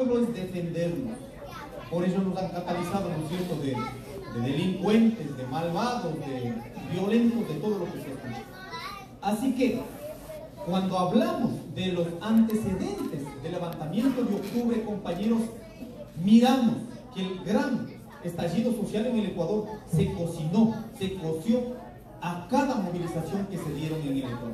pueblo es defendernos. Por eso nos han catalizado, ¿no es cierto?, de delincuentes, de malvados, de violentos, de todo lo que se escucha. Así que, cuando hablamos de los antecedentes del levantamiento de octubre, compañeros, miramos que el gran estallido social en el Ecuador se coció a cada movilización que se dieron en el Ecuador.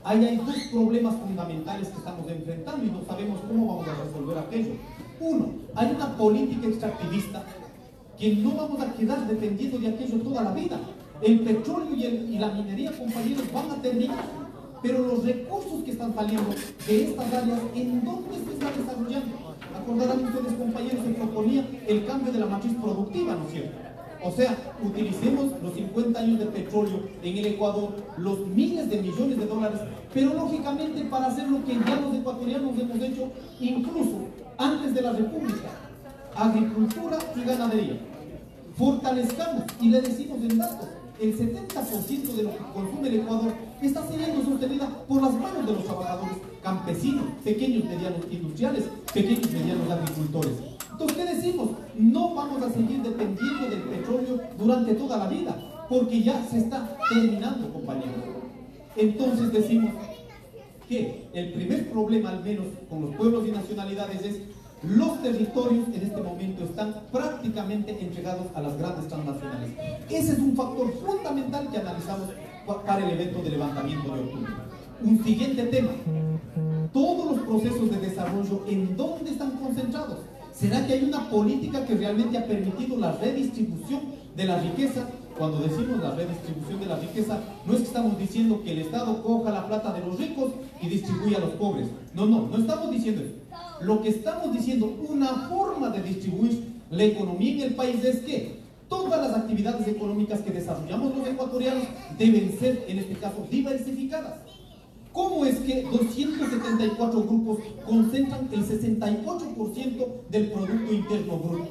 Ahí hay dos problemas fundamentales que estamos enfrentando y no sabemos cómo vamos a resolver aquello. Uno, hay una política extractivista que no vamos a quedar dependiendo de aquello toda la vida. El petróleo y la minería, compañeros, van a terminar, pero los recursos que están saliendo de estas áreas, ¿en dónde se está desarrollando? Acordarán ustedes, compañeros, se proponía el cambio de la matriz productiva, ¿no es cierto? O sea, utilicemos los 50 años de petróleo en el Ecuador, los miles de millones de dólares, pero lógicamente para hacer lo que ya los ecuatorianos hemos hecho incluso antes de la República: agricultura y ganadería. Fortalezcamos y le decimos en datos: el 70% de lo que consume el Ecuador está siendo sostenida por las manos de los trabajadores campesinos, pequeños, medianos industriales, pequeños, medianos agricultores. Entonces, ¿qué decimos? No vamos a seguir dependiendo del petróleo durante toda la vida, porque ya se está terminando, compañeros. Entonces decimos que el primer problema, al menos con los pueblos y nacionalidades, es los territorios en este momento están prácticamente entregados a las grandes transnacionales. Ese es un factor fundamental que analizamos para el evento de levantamiento de octubre. Un siguiente tema: todos los procesos de desarrollo, ¿en dónde están concentrados? ¿Será que hay una política que realmente ha permitido la redistribución de la riqueza? Cuando decimos la redistribución de la riqueza, no es que estamos diciendo que el Estado coja la plata de los ricos y distribuya a los pobres. No estamos diciendo eso. Lo que estamos diciendo, una forma de distribuir la economía en el país, es que todas las actividades económicas que desarrollamos los ecuatorianos deben ser, en este caso, diversificadas. ¿Cómo es que 274 grupos concentran el 68% del Producto Interno Bruto?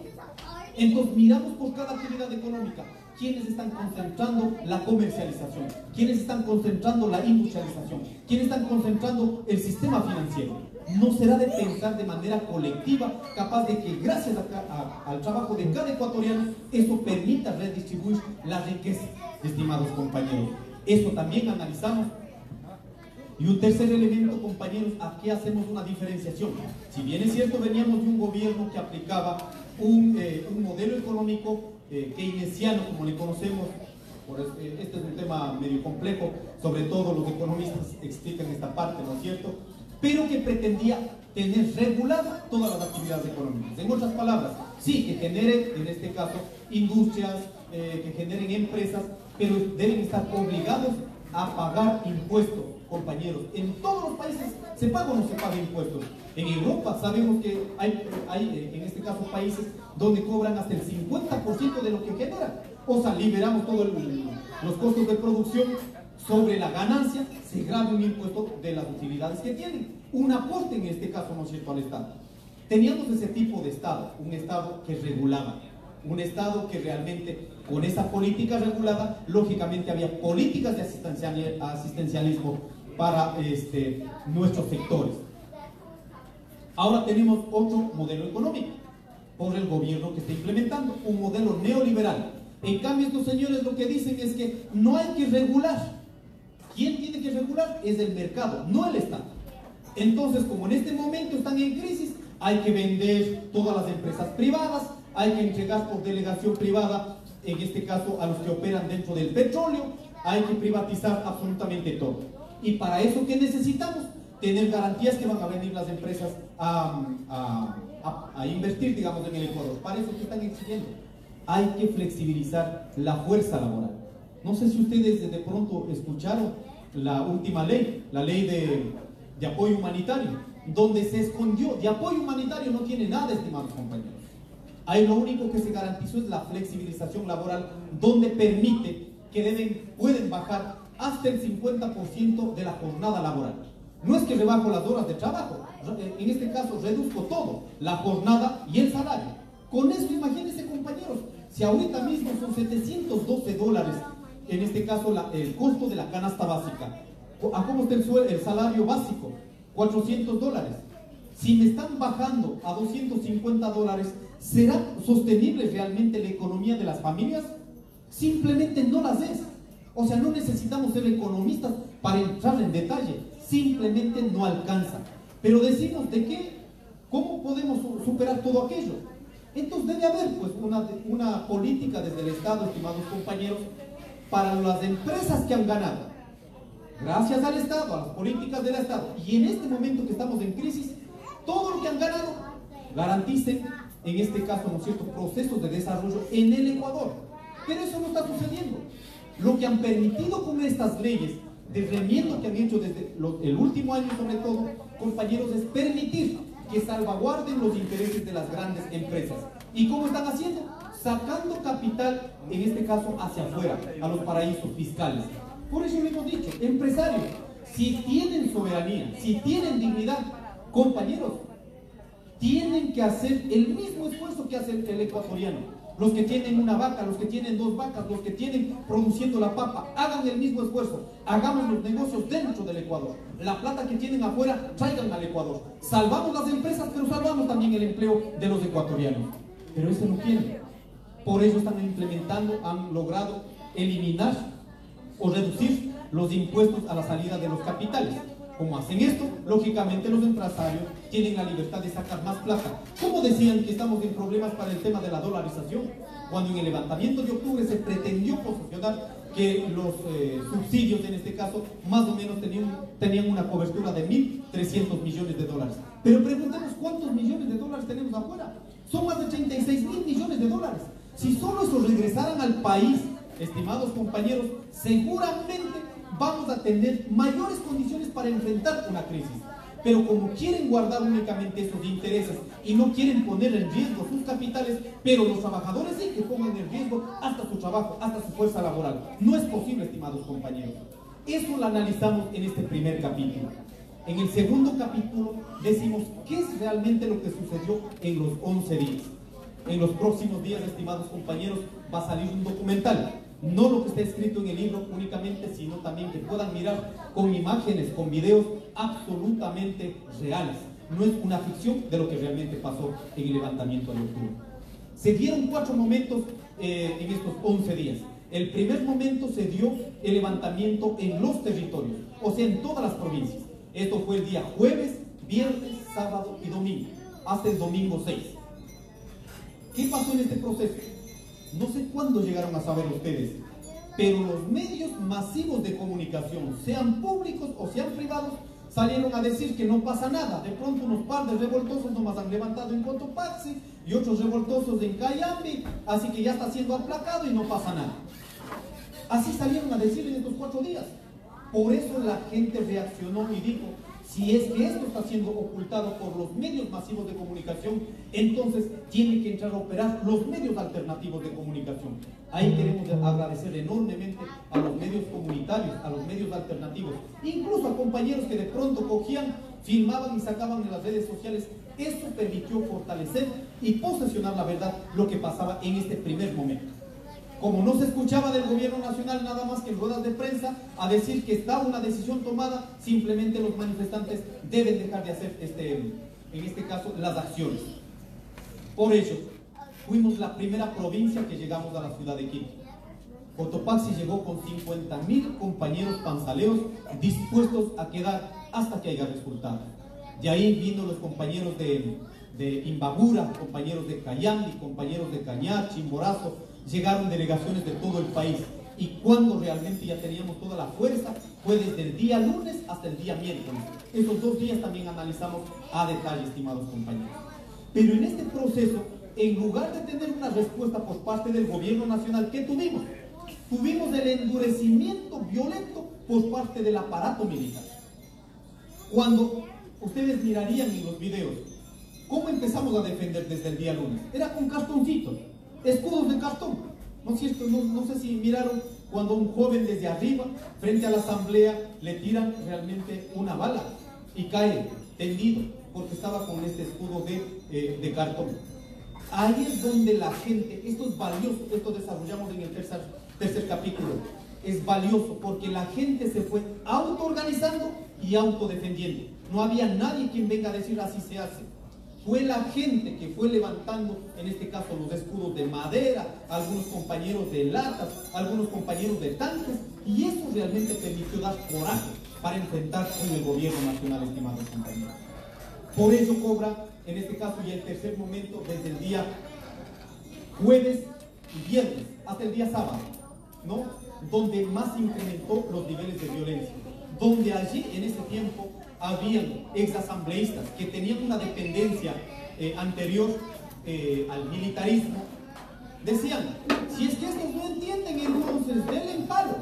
Entonces miramos por cada actividad económica quiénes están concentrando la comercialización, quiénes están concentrando la industrialización, quiénes están concentrando el sistema financiero. ¿No será de pensar de manera colectiva, capaz de que gracias al trabajo de cada ecuatoriano eso permita redistribuir la riqueza, estimados compañeros? Eso también analizamos. Y un tercer elemento, compañeros, aquí hacemos una diferenciación. Si bien es cierto, veníamos de un gobierno que aplicaba un modelo económico keynesiano, como le conocemos. Este es un tema medio complejo, sobre todo los economistas explican esta parte, ¿no es cierto?, pero que pretendía tener regulada todas las actividades económicas. En otras palabras, sí, que generen, en este caso, industrias, que generen empresas, pero deben estar obligados a pagar impuestos, compañeros. En todos los países se paga o no se paga impuestos. En Europa sabemos que hay en este caso, países donde cobran hasta el 50% de lo que generan. O sea, liberamos todos los costos de producción. Sobre la ganancia se graba un impuesto de las utilidades que tienen. Un aporte, en este caso, ¿no es cierto?, al Estado. Teníamos ese tipo de Estado, un Estado que regulaba, un Estado que realmente, con esa política regulada, lógicamente había políticas de asistencialismo para nuestros sectores. Ahora tenemos otro modelo económico por el gobierno que está implementando, un modelo neoliberal. En cambio, estos señores lo que dicen es que no hay que regular. ¿Quién tiene que regular? Es el mercado, no el Estado. Entonces, como en este momento están en crisis, hay que vender todas las empresas privadas, hay que entregar por delegación privada, en este caso, a los que operan dentro del petróleo, hay que privatizar absolutamente todo. Y para eso, ¿qué necesitamos? Tener garantías que van a venir las empresas a invertir, digamos, en el Ecuador. Para eso, ¿qué están exigiendo? Hay que flexibilizar la fuerza laboral. No sé si ustedes de pronto escucharon la última ley, la ley de apoyo humanitario, donde se escondió. De apoyo humanitario no tiene nada, estimados compañeros. Ahí lo único que se garantizó es la flexibilización laboral, donde permite que pueden bajar hasta el 50% de la jornada laboral. No es que rebajo las horas de trabajo, en este caso reduzco todo, la jornada y el salario. Con eso, imagínense, compañeros, si ahorita mismo son $712, en este caso el costo de la canasta básica, ¿a cómo está el salario básico? $400. Si me están bajando a $250, ¿será sostenible realmente la economía de las familias? Simplemente no las es. O sea, no necesitamos ser economistas para entrar en detalle. Simplemente no alcanza. Pero decimos de qué, ¿cómo podemos superar todo aquello? Entonces debe haber pues una política desde el Estado, estimados compañeros, para las empresas que han ganado, gracias al Estado, a las políticas del Estado, y en este momento que estamos en crisis, todo lo que han ganado, garanticen, en este caso, ¿no es cierto?, procesos de desarrollo en el Ecuador. Pero eso no está sucediendo. Lo que han permitido con estas leyes de remiendo que han hecho desde el último año, sobre todo, compañeros, es permitir que salvaguarden los intereses de las grandes empresas. ¿Y cómo están haciendo? Sacando capital, en este caso, hacia afuera, a los paraísos fiscales. Por eso le hemos dicho, empresarios, si tienen soberanía, si tienen dignidad, compañeros, tienen que hacer el mismo esfuerzo que hace el ecuatoriano. Los que tienen una vaca, los que tienen 2 vacas, los que tienen produciendo la papa, hagan el mismo esfuerzo. Hagamos los negocios dentro del Ecuador. La plata que tienen afuera, traigan al Ecuador. Salvamos las empresas, pero salvamos también el empleo de los ecuatorianos. Pero eso no quieren. Por eso están implementando, han logrado eliminar o reducir los impuestos a la salida de los capitales. Como hacen esto, lógicamente los empresarios tienen la libertad de sacar más plata. ¿Cómo decían que estamos en problemas para el tema de la dolarización? Cuando en el levantamiento de octubre se pretendió posicionar que los subsidios, en este caso, más o menos tenían una cobertura de 1.300 millones de dólares. Pero preguntemos cuántos millones de dólares tenemos afuera. Son más de 36.000 millones de dólares. Si solo esos regresaran al país, estimados compañeros, seguramente vamos a tener mayores condiciones para enfrentar una crisis. Pero como quieren guardar únicamente esos intereses y no quieren poner en riesgo sus capitales, pero los trabajadores sí que pongan en riesgo hasta su trabajo, hasta su fuerza laboral. No es posible, estimados compañeros. Eso lo analizamos en este primer capítulo. En el segundo capítulo decimos qué es realmente lo que sucedió en los 11 días. En los próximos días, estimados compañeros, va a salir un documental. No lo que está escrito en el libro únicamente, sino también que puedan mirar con imágenes, con videos absolutamente reales. No es una ficción de lo que realmente pasó en el levantamiento de octubre. Se dieron 4 momentos en estos 11 días. El primer momento se dio el levantamiento en los territorios, o sea, en todas las provincias. Esto fue el día jueves, viernes, sábado y domingo, hasta el domingo 6. ¿Qué pasó en este proceso? No sé cuándo llegaron a saber ustedes, pero los medios masivos de comunicación, sean públicos o sean privados, salieron a decir que no pasa nada. De pronto unos par de revoltosos nomás han levantado en Cotopaxi y otros revoltosos en Cayambe, así que ya está siendo aplacado y no pasa nada. Así salieron a decir en estos 4 días. Por eso la gente reaccionó y dijo, si es que esto está siendo ocultado por los medios masivos de comunicación, entonces tienen que entrar a operar los medios alternativos de comunicación. Ahí queremos agradecer enormemente a los medios comunitarios, a los medios alternativos, incluso a compañeros que de pronto cogían, filmaban y sacaban en las redes sociales. Esto permitió fortalecer y posesionar la verdad, lo que pasaba en este primer momento. Como no se escuchaba del gobierno nacional nada más que en ruedas de prensa a decir que estaba una decisión tomada, simplemente los manifestantes deben dejar de hacer, en este caso, las acciones. Por ello, fuimos la primera provincia que llegamos a la ciudad de Quito. Cotopaxi llegó con 50.000 compañeros panzaleos dispuestos a quedar hasta que haya resultado. De ahí vino los compañeros de Imbabura, compañeros de Cayambe, compañeros de Cañar, Chimborazo. Llegaron delegaciones de todo el país, y cuando realmente ya teníamos toda la fuerza fue desde el día lunes hasta el día miércoles. Esos 2 días también analizamos a detalle, estimados compañeros. Pero en este proceso, en lugar de tener una respuesta por parte del gobierno nacional, ¿qué tuvimos? Tuvimos el endurecimiento violento por parte del aparato militar. Cuando ustedes mirarían en los videos cómo empezamos a defender desde el día lunes, era con cartoncitos, escudos de cartón. ¿No es cierto? No sé si miraron cuando un joven desde arriba, frente a la asamblea, le tiran realmente una bala y cae tendido porque estaba con este escudo de cartón. Ahí es donde la gente, esto es valioso, esto desarrollamos en el tercer capítulo, es valioso porque la gente se fue autoorganizando y autodefendiendo. No había nadie quien venga a decir así se hace. Fue la gente que fue levantando, en este caso, los escudos de madera, algunos compañeros de latas, algunos compañeros de tanques, y eso realmente permitió dar coraje para enfrentar con el gobierno nacional, estimados compañeros. Por ello cobra, en este caso, ya el tercer momento, desde el día jueves y viernes hasta el día sábado, ¿no? Donde más incrementó los niveles de violencia, donde allí en ese tiempo habían exasambleístas que tenían una dependencia anterior al militarismo. Decían, si es que estos no entienden, entonces denle en palo.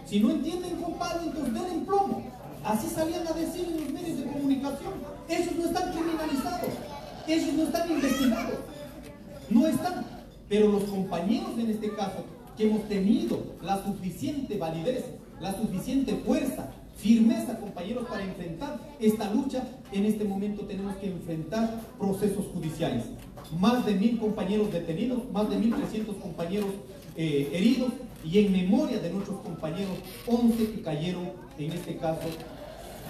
Si no entienden con palo, entonces denle en plomo. Así salían a decir en los medios de comunicación. Ellos no están criminalizados, ellos no están investigados, no están. Pero los compañeros en este caso, que hemos tenido la suficiente validez, la suficiente fuerza, firmeza, compañeros, para enfrentar esta lucha, en este momento tenemos que enfrentar procesos judiciales. Más de 1000 compañeros detenidos, más de 1300 compañeros heridos, y en memoria de nuestros compañeros, 11 que cayeron, en este caso,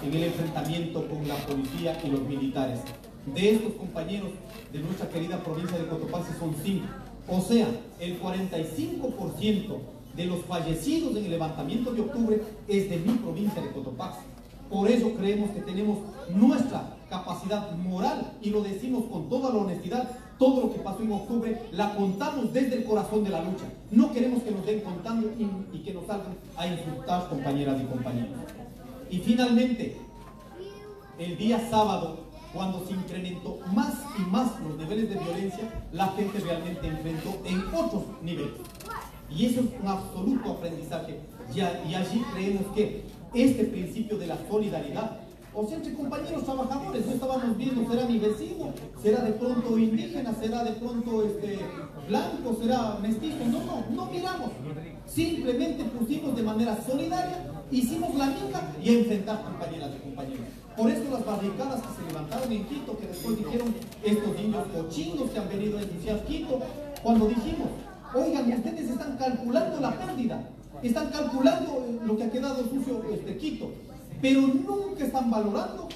en el enfrentamiento con la policía y los militares. De estos compañeros de nuestra querida provincia de Cotopaxi son 5. O sea, el 45% de los fallecidos en el levantamiento de octubre es de mi provincia de Cotopaxi. Por eso creemos que tenemos nuestra capacidad moral, y lo decimos con toda la honestidad. Todo lo que pasó en octubre la contamos desde el corazón de la lucha. No queremos que nos den contando y que nos salgan a insultar, compañeras y compañeros. Y finalmente, el día sábado, cuando se incrementó más y más los niveles de violencia, la gente realmente enfrentó en otros niveles. Y eso es un absoluto aprendizaje. Y allí creemos que este principio de la solidaridad, o sea, entre compañeros trabajadores, no estábamos viendo, será mi vecino, será de pronto indígena, será de pronto blanco, será mestizo. No miramos. Simplemente pusimos de manera solidaria, hicimos la mica y a enfrentar, compañeras y compañeros. Por eso las barricadas que se levantaron en Quito, que después dijeron estos indios cochinos que han venido a ensuciar Quito, cuando dijimos, oigan, ustedes están calculando la pérdida, están calculando lo que ha quedado sucio Quito, pero nunca están valorando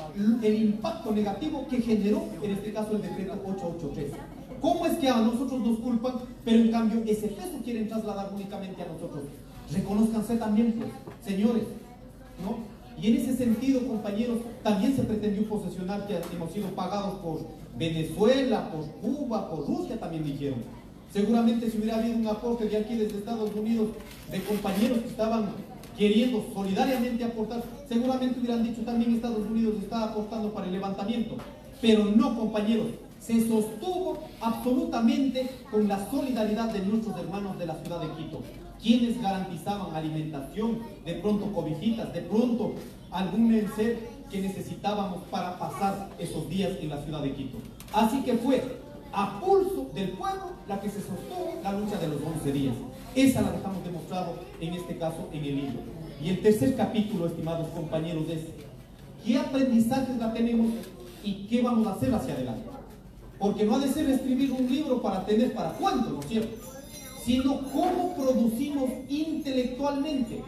el impacto negativo que generó, en este caso, el decreto 883. ¿Cómo es que a nosotros nos culpan, pero en cambio ese peso quieren trasladar únicamente a nosotros? Reconózcanse también, pues, señores, ¿no? Y en ese sentido, compañeros, también se pretendió posesionar que hemos sido pagados por Venezuela, por Cuba, por Rusia, también dijeron. Seguramente si hubiera habido un aporte de aquí desde Estados Unidos, de compañeros que estaban queriendo solidariamente aportar, seguramente hubieran dicho también Estados Unidos está aportando para el levantamiento. Pero no, compañeros, se sostuvo absolutamente con la solidaridad de nuestros hermanos de la ciudad de Quito, quienes garantizaban alimentación, de pronto cobijitas, de pronto algún mensaje que necesitábamos para pasar esos días en la ciudad de Quito. Así que fue a pulso del pueblo la que se sostuvo la lucha de los 11 días. Esa la dejamos demostrado en este caso en el libro. Y el tercer capítulo, estimados compañeros, es ¿qué aprendizajes la tenemos y qué vamos a hacer hacia adelante? Porque no ha de ser escribir un libro para tener para cuánto, ¿no es cierto? Sino cómo producimos intelectualmente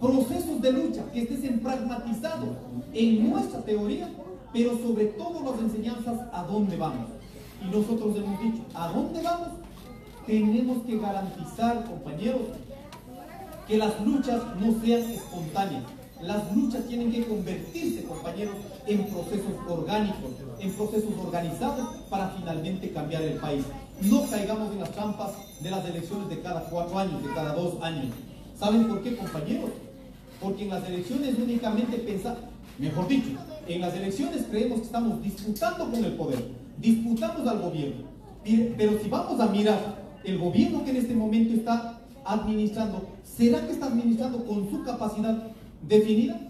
procesos de lucha que estén pragmatizados en nuestra teoría, pero sobre todo las enseñanzas a dónde vamos. Y nosotros hemos dicho, ¿a dónde vamos? Tenemos que garantizar, compañeros, que las luchas no sean espontáneas. Las luchas tienen que convertirse, compañeros, en procesos orgánicos, en procesos organizados para finalmente cambiar el país. No caigamos en las trampas de las elecciones de cada 4 años, de cada 2 años. ¿Saben por qué, compañeros? Porque en las elecciones únicamente pensamos, mejor dicho, en las elecciones creemos que estamos disputando con el poder, disputamos al gobierno. Pero si vamos a mirar el gobierno que en este momento está administrando, ¿será que está administrando con su capacidad definida?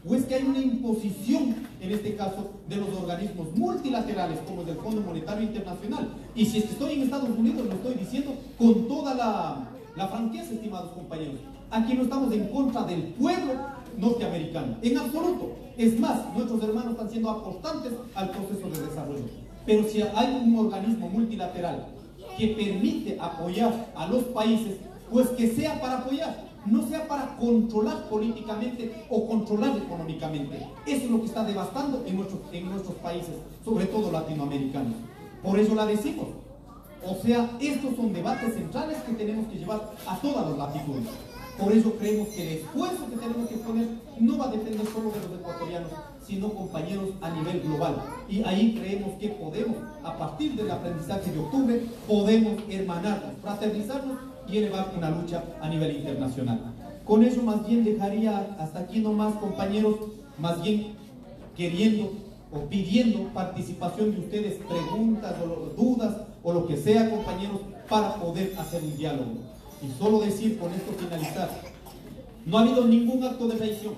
¿O es que hay una imposición, en este caso, de los organismos multilaterales como del Fondo Monetario Internacional? Y si es que estoy en Estados Unidos, lo estoy diciendo con toda la franqueza, estimados compañeros. Aquí no estamos en contra del pueblo norteamericano, en absoluto. Es más, nuestros hermanos están siendo aportantes al proceso de desarrollo. Pero si hay un organismo multilateral que permite apoyar a los países, pues que sea para apoyar. no sea para controlar políticamente o controlar económicamente. Eso es lo que está devastando en nuestros países, sobre todo latinoamericanos. Por eso la decimos. O sea, estos son debates centrales que tenemos que llevar a todas las latitudes. Por eso creemos que el esfuerzo que tenemos que poner no va a depender solo de los ecuatorianos, sino, compañeros, a nivel global. Y ahí creemos que podemos, a partir del aprendizaje de octubre, podemos hermanarnos, fraternizarnos y elevar una lucha a nivel internacional. Con eso más bien dejaría hasta aquí nomás, compañeros, más bien queriendo o pidiendo participación de ustedes, preguntas o dudas o lo que sea, compañeros, para poder hacer un diálogo. Y solo decir, con esto finalizar, no ha habido ningún acto de traición.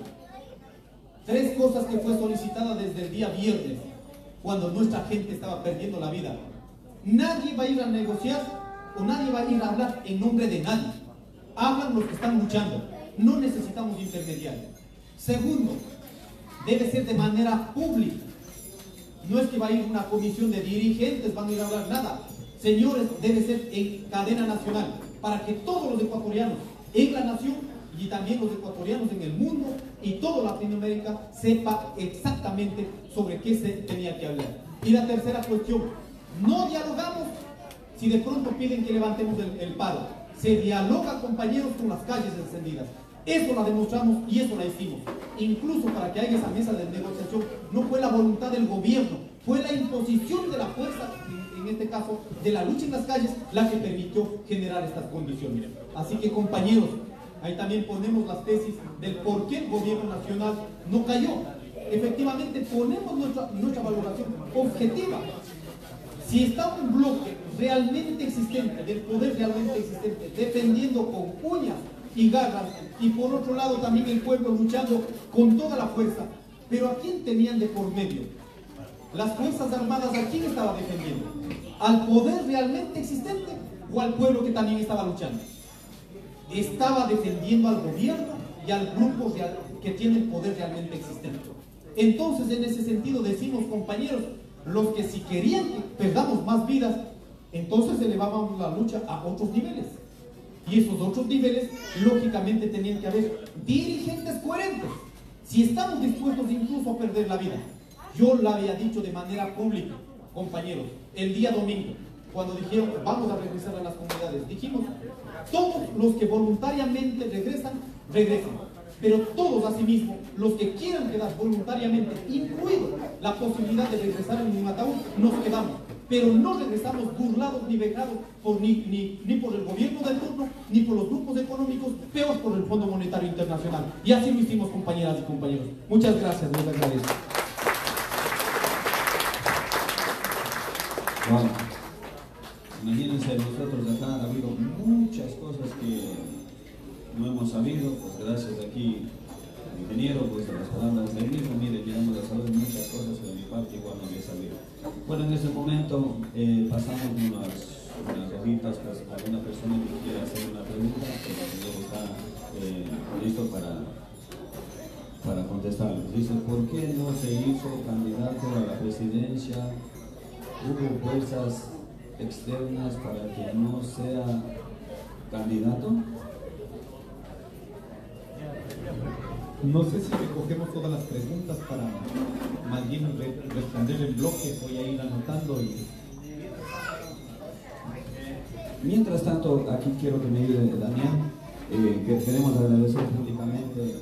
3 cosas que fue solicitada desde el día viernes, cuando nuestra gente estaba perdiendo la vida. Nadie va a ir a negociar o nadie va a ir a hablar en nombre de nadie. Hablan los que están luchando. No necesitamos intermediarios. Segundo, debe ser de manera pública. No es que va a ir una comisión de dirigentes, van a ir a hablar nada. Señores, debe ser en cadena nacional, para que todos los ecuatorianos en la nación y también los ecuatorianos en el mundo y toda Latinoamérica sepa exactamente sobre qué se tenía que hablar. Y la tercera cuestión, no dialogamos si de pronto piden que levantemos el paro. Se dialoga, compañeros, con las calles encendidas. Eso la demostramos y eso la hicimos. Incluso para que haya esa mesa de negociación, no fue la voluntad del gobierno, fue la imposición de la fuerza, en este caso, de la lucha en las calles, la que permitió generar estas condiciones. Así que, compañeros, ahí también ponemos las tesis del por qué el gobierno nacional no cayó. Efectivamente, ponemos nuestra valoración objetiva. Si está un bloque realmente existente, del poder realmente existente, defendiendo con uñas y garras, y por otro lado también el pueblo luchando con toda la fuerza, pero ¿a quién tenían de por medio? Las Fuerzas Armadas, ¿a quién estaba defendiendo? ¿Al poder realmente existente o al pueblo que también estaba luchando? Estaba defendiendo al gobierno y al grupo que tiene el poder realmente existente. Entonces, en ese sentido decimos, compañeros, los que si querían que perdamos más vidas, entonces elevábamos la lucha a otros niveles. Y esos otros niveles, lógicamente, tenían que haber dirigentes coherentes. Si estamos dispuestos incluso a perder la vida, yo lo había dicho de manera pública, compañeros, el día domingo, cuando dijeron vamos a regresar a las comunidades, dijimos, todos los que voluntariamente regresan, pero todos asimismo, los que quieran quedar voluntariamente, incluido la posibilidad de regresar en un ataúd, nos quedamos. Pero no regresamos burlados ni vejados ni por el gobierno del turno, ni por los grupos económicos, peor por el Fondo Monetario Internacional. Y así lo hicimos, compañeras y compañeros. Muchas gracias, les agradezco. Wow. Imagínense, nosotros acá ha habido muchas cosas que no hemos sabido, pues gracias aquí al ingeniero, pues a las palabras del mismo, mire, llegamos a saber muchas cosas que de mi parte igual no había sabido. Bueno, en ese momento pasamos unas hojitas, pues alguna persona que quiera hacer una pregunta, pues el señor está listo para contestarles. Dice, ¿por qué no se hizo candidato a la presidencia? ¿Hubo fuerzas externas para que no sea candidato? No sé si recogemos todas las preguntas para más bien responder en bloque. Voy a ir anotando y... Mientras tanto, aquí quiero que me ayude Daniel, que queremos agradecer públicamente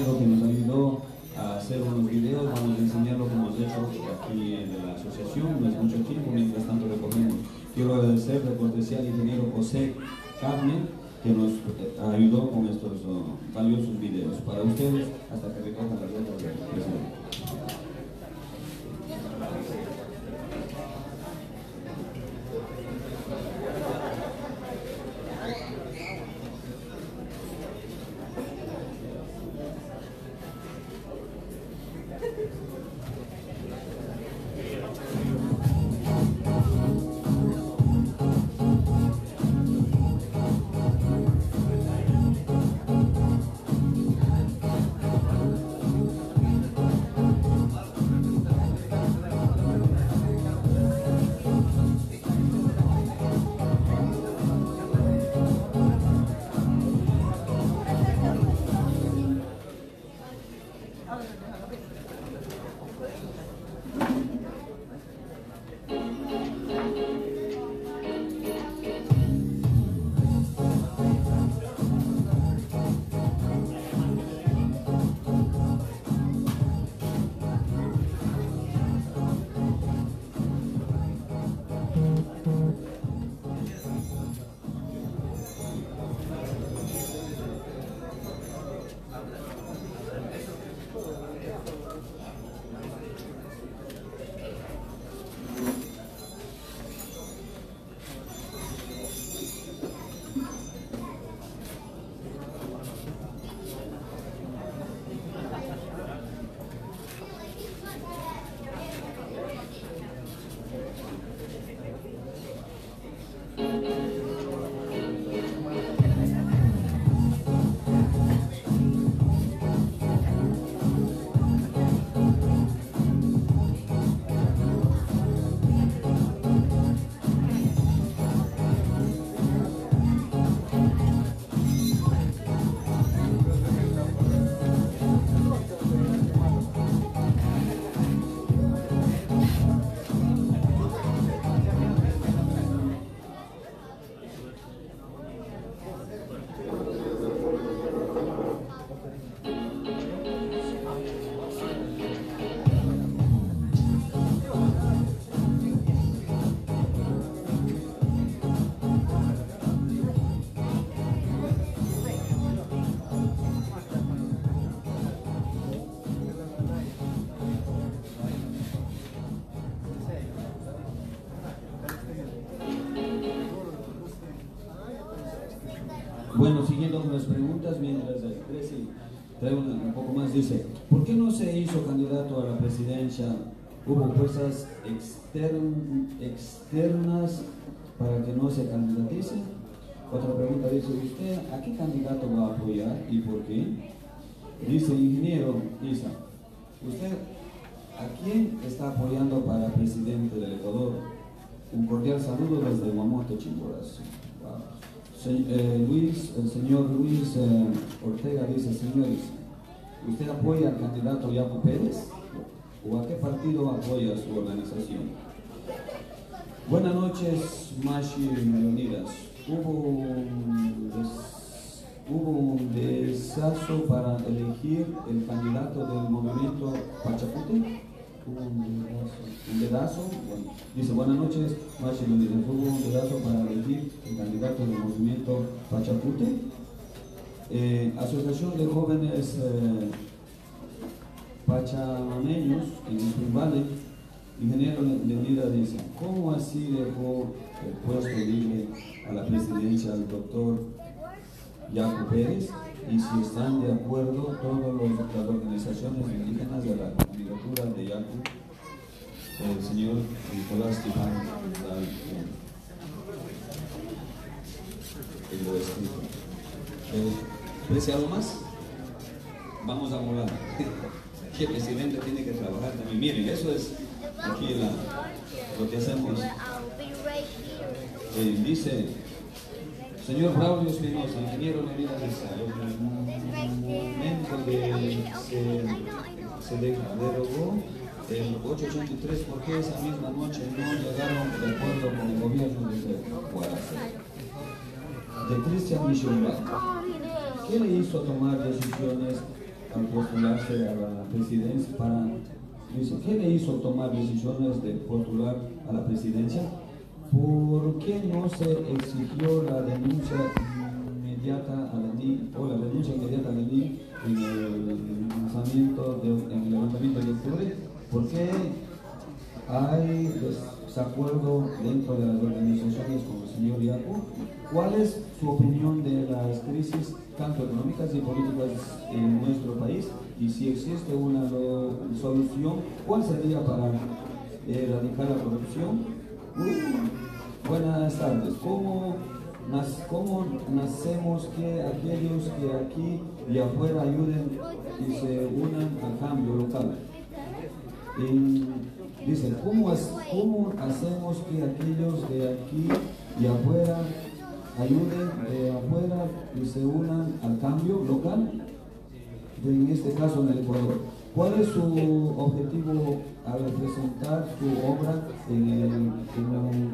lo que nos ayudó a hacer unos videos. Vamos a enseñar lo que hemos hecho aquí en la asociación, no es mucho tiempo, mientras tanto recogemos. Quiero agradecer de cortesía al ingeniero José Carmen, que nos ayudó con estos valiosos videos. Para ustedes, hasta que recojan las letras del presidente. siguiendo con las preguntas, mientras Presi trae un poco más, dice, ¿por qué no se hizo candidato a la presidencia? ¿Hubo fuerzas externas para que no se candidatice? Otra pregunta dice, ¿usted a qué candidato va a apoyar y por qué? Dice ingeniero Isa, ¿usted a quién está apoyando para presidente del Ecuador? Un cordial saludo desde Guamote, Chimborazo. El señor Luis Ortega dice, señores, ¿usted apoya al candidato Yacu Pérez? ¿O a qué partido apoya su organización? Buenas noches, Mashi Leonidas. Hubo un desazo para elegir el candidato del movimiento Pachacute. Un dedazo. Bueno, dice, buenas noches, Machi Leonidas. Hubo un dedazo para elegir el candidato del movimiento Pachacute. Asociación de Jóvenes Pachamameños en el Spring Valley. Ingeniero Leonidas dice, ¿cómo así dejó el puesto libre a la presidencia al doctor Yacu Pérez? Y si están de acuerdo todas las organizaciones indígenas de la candidatura de Yacu, el señor Nicolás Tibán lo escrito. ¿Parece algo más? Vamos a volar. Aquí el presidente tiene que trabajar también. Miren, eso es aquí lo que hacemos. Dice, señor Braulio Espinosa, ingeniero Leonidas, en el momento que se derogó el 883, ¿por qué esa misma noche no llegaron de acuerdo con el gobierno de Guaraza? De Cristian Michel, ¿qué le hizo tomar decisiones al postularse a la presidencia dice, ¿qué le hizo tomar decisiones de postular a la presidencia? ¿Por qué no se exigió la denuncia inmediata a Lenín o la denuncia inmediata a Lenín en el lanzamiento en el levantamiento de octubre? ¿Por qué hay desacuerdo dentro de las organizaciones con el señor Yacu? ¿Cuál es su opinión de las crisis tanto económicas y políticas en nuestro país? Y si existe una solución, ¿cuál sería para erradicar la corrupción? Buenas tardes. ¿Cómo nacemos que aquellos que aquí y afuera ayuden y se unan al cambio local? Dice, ¿cómo hacemos que aquellos de aquí y afuera ayuden de afuera y se unan al cambio local? En este caso en el Ecuador. ¿Cuál es su objetivo al presentar su obra en el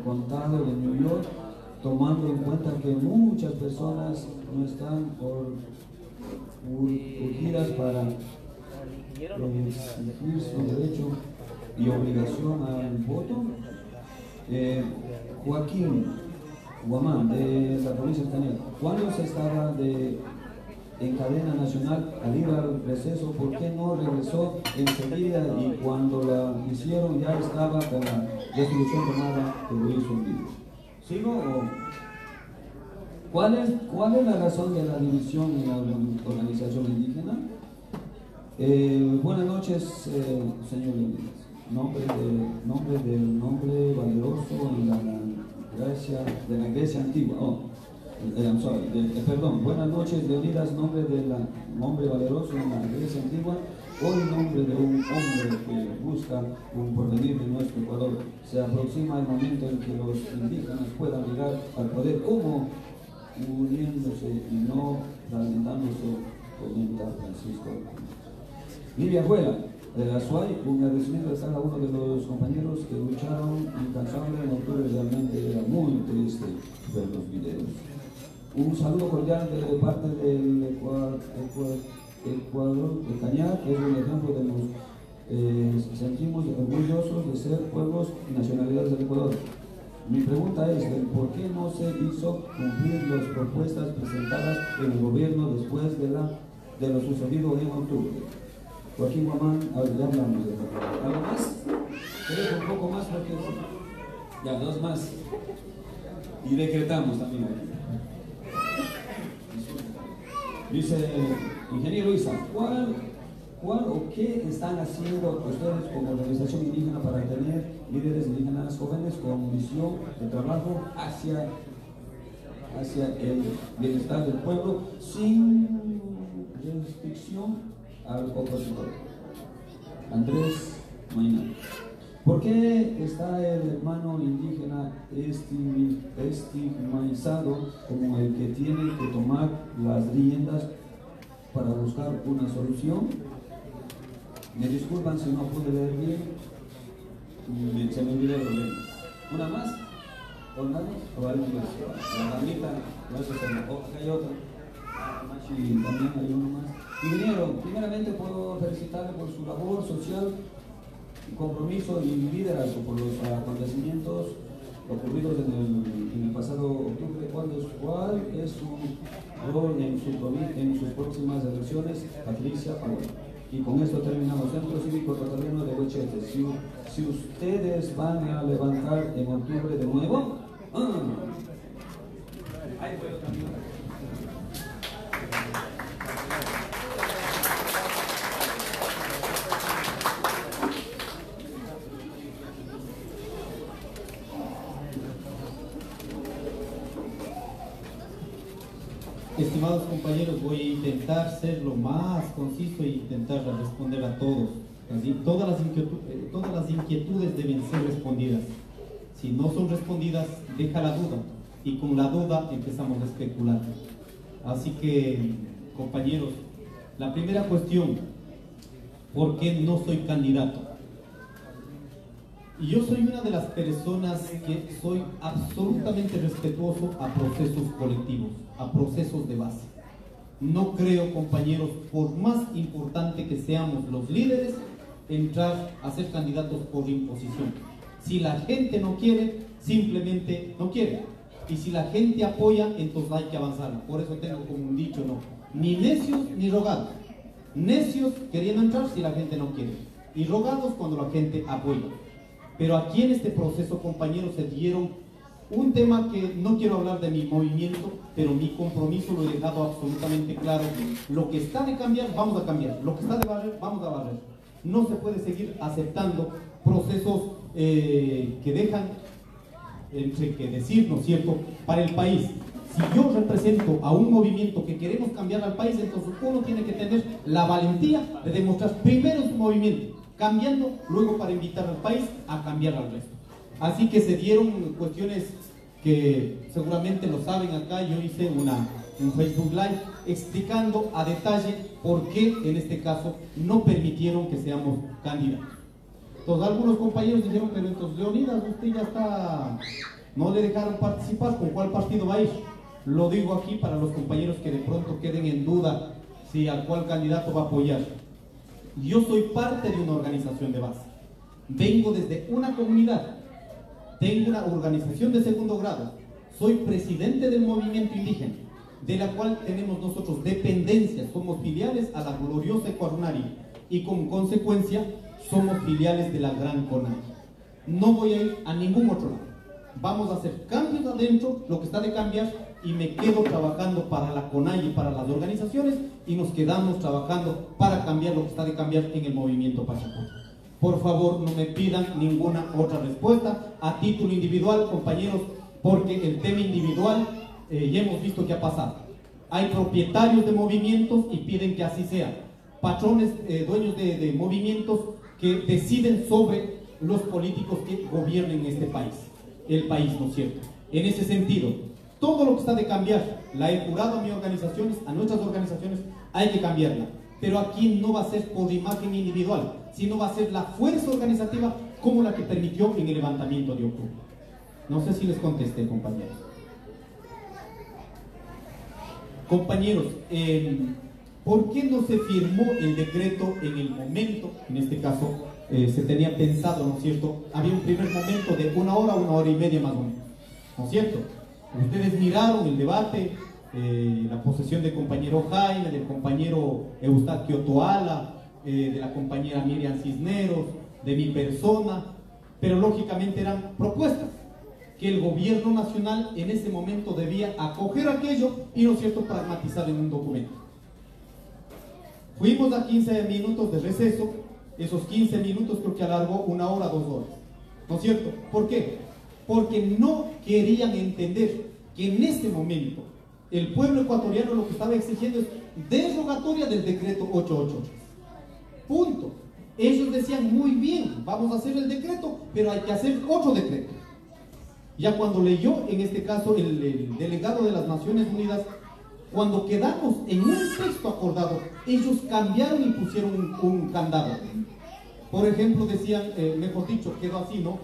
condado de New York, tomando en cuenta que muchas personas no están urgidas para exigir su derecho y obligación al voto? Joaquín Guamán, de la provincia de Cañar, ¿cuándo se estaba en cadena nacional al ir al receso? ¿Por qué no regresó enseguida y cuando la hicieron ya estaba con la resolución tomada que lo hizo en vivo? ¿Sigo o...? ¿Cuál es la razón de la división en la organización indígena? Buenas noches, señor Leonidas. Nombre valeroso en de la Grecia antigua. Perdón, buenas noches, Leonidas, nombre valeroso en la Grecia antigua. Hoy nombre de un hombre que busca un porvenir de nuestro Ecuador. Se aproxima el momento en que los indígenas puedan llegar al poder, como uniéndose y no fragmentándose, comenta Francisco. Livia Juela, de la SUAY, un agradecimiento a cada uno de los compañeros que lucharon incansable en octubre. Realmente era muy triste ver los videos. Un saludo cordial de parte del Ecuador de Cañar, que es un ejemplo de nos sentimos orgullosos de ser pueblos y nacionalidades del Ecuador. Mi pregunta es, ¿por qué no se hizo cumplir las propuestas presentadas en el gobierno después de lo sucedido en octubre? Joaquín Guamán, ya hablamos de eso. ¿Algo más? Creo que un poco más porque... Ya, dos más. Y decretamos también aquí. Dice, ingeniero Isa, ¿cuál o qué están haciendo ustedes como organización indígena para tener líderes indígenas jóvenes con visión de trabajo hacia el bienestar del pueblo sin restricción al opositor? Andrés Maynard. ¿Por qué está el hermano indígena estigmatizado como el que tiene que tomar las riendas para buscar una solución? Me disculpan si no pude leer bien, se me olvidó leer. ¿Una más? ¿O nada? ¿O alguien más? La damita, gracias a la acá hay otra. Y también hay uno más. Ingeniero, primeramente puedo felicitarle por su labor social, compromiso y liderazgo por los acontecimientos ocurridos en el pasado octubre. ¿Cuál es su rol en sus próximas elecciones? Patricia Paola. Y con esto terminamos. Centro Cívico Totaliano de Huechete. Si ustedes van a levantar en octubre de nuevo, ahí fue otra mierda. Estimados compañeros, voy a intentar ser lo más conciso e intentar responder a todos. Todas las inquietudes deben ser respondidas. Si no son respondidas, deja la duda. Y con la duda empezamos a especular. Así que, compañeros, la primera cuestión, ¿por qué no soy candidato? Y yo soy una de las personas que soy absolutamente respetuoso a procesos colectivos, a procesos de base. No creo, compañeros, por más importante que seamos los líderes, entrar a ser candidatos por imposición. Si la gente no quiere, simplemente no quiere. Y si la gente apoya, entonces hay que avanzar. Por eso tengo como un dicho, no, ni necios ni rogados. Necios queriendo entrar si la gente no quiere, y rogados cuando la gente apoya. Pero aquí en este proceso, compañeros, se dieron un tema que no quiero hablar de mi movimiento, pero mi compromiso lo he dejado absolutamente claro. Lo que está de cambiar, vamos a cambiar. Lo que está de barrer, vamos a barrer. No se puede seguir aceptando procesos que dejan entre que decir, ¿no es cierto?, para el país. Si yo represento a un movimiento que queremos cambiar al país, entonces uno tiene que tener la valentía de demostrar primero su movimiento, cambiando, luego para invitar al país a cambiar al resto. Así que se dieron cuestiones que seguramente lo saben acá. Yo hice un Facebook Live explicando a detalle por qué en este caso no permitieron que seamos candidatos. Entonces algunos compañeros dijeron, pero entonces Leonidas, usted ya está, no le dejaron participar, ¿con cuál partido va a ir? Lo digo aquí para los compañeros que de pronto queden en duda si a cuál candidato va a apoyar. Yo soy parte de una organización de base, vengo desde una comunidad, tengo una organización de segundo grado, soy presidente del movimiento indígena, de la cual tenemos nosotros dependencias, somos filiales a la gloriosa Ecuarunari y con consecuencia somos filiales de la Gran CONAI. No voy a ir a ningún otro lado, vamos a hacer cambios adentro, lo que está de cambiar, y me quedo trabajando para la CONAI y para las organizaciones, y nos quedamos trabajando para cambiar lo que está de cambiar en el movimiento Pachacuti. Por favor, no me pidan ninguna otra respuesta a título individual, compañeros, porque el tema individual ya hemos visto que ha pasado. Hay propietarios de movimientos y piden que así sea. Patrones, dueños de movimientos que deciden sobre los políticos que gobiernen este país. El país, ¿no es cierto? En ese sentido, todo lo que está de cambiar, la he jurado a mis organizaciones, a nuestras organizaciones, hay que cambiarla. Pero aquí no va a ser por imagen individual, sino va a ser la fuerza organizativa como la que permitió en el levantamiento de octubre. No sé si les contesté, compañeros. Compañeros, ¿por qué no se firmó el decreto en el momento? En este caso, se tenía pensado, ¿no es cierto? Había un primer momento de una hora y media más o menos, ¿no es cierto? Ustedes miraron el debate, la posesión del compañero Jaime, del compañero Eustaquio Toala, de la compañera Miriam Cisneros, de mi persona, pero lógicamente eran propuestas que el gobierno nacional en ese momento debía acoger aquello y, ¿no es cierto?, pragmatizar en un documento. Fuimos a 15 minutos de receso, esos 15 minutos creo que alargó 1 hora, 2 horas, ¿no es cierto? ¿Por qué? Porque no querían entender que en este momento el pueblo ecuatoriano lo que estaba exigiendo es derogatoria del decreto 883. Punto. Ellos decían, muy bien, vamos a hacer el decreto, pero hay que hacer otro decreto. Ya cuando leyó, en este caso, el delegado de las Naciones Unidas, cuando quedamos en un texto acordado, ellos cambiaron y pusieron un candado. Por ejemplo, decían, mejor dicho, quedó así, ¿no?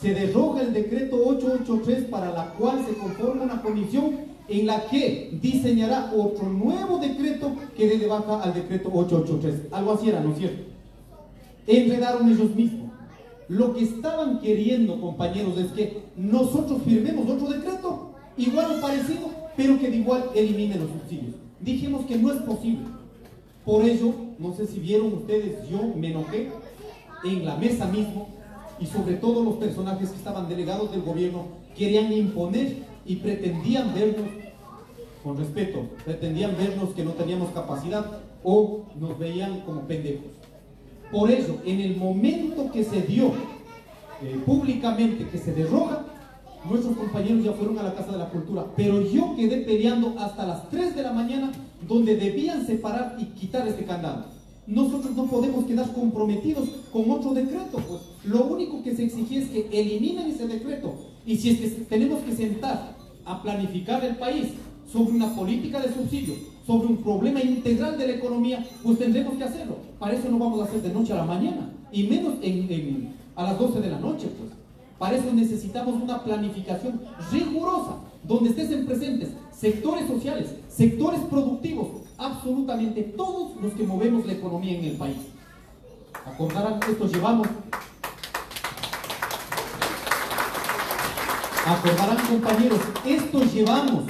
Se deroga el decreto 883 para la cual se conforma una comisión en la que diseñará otro nuevo decreto que dé de baja al decreto 883. Algo así era, ¿no es cierto? Enredaron ellos mismos. Lo que estaban queriendo, compañeros, es que nosotros firmemos otro decreto, igual o parecido, pero que de igual elimine los subsidios. Dijimos que no es posible. Por ello, no sé si vieron ustedes, yo me enojé en la mesa mismo, y sobre todo los personajes que estaban delegados del gobierno querían imponer y pretendían vernos, con respeto, pretendían vernos que no teníamos capacidad o nos veían como pendejos. Por eso, en el momento que se dio públicamente que se deroga, nuestros compañeros ya fueron a la Casa de la Cultura, pero yo quedé peleando hasta las 3 de la mañana, donde debían separar y quitar este candado. Nosotros no podemos quedar comprometidos con otro decreto, pues lo único que se exigía es que eliminen ese decreto, y si es que tenemos que sentar a planificar el país sobre una política de subsidio, sobre un problema integral de la economía, pues tendremos que hacerlo. Para eso no vamos a hacer de noche a la mañana, y menos a las 12 de la noche, pues. Para eso necesitamos una planificación rigurosa, donde estén presentes sectores sociales, sectores productivos, absolutamente todos los que movemos la economía en el país. Acordarán que acordarán, compañeros, esto llevamos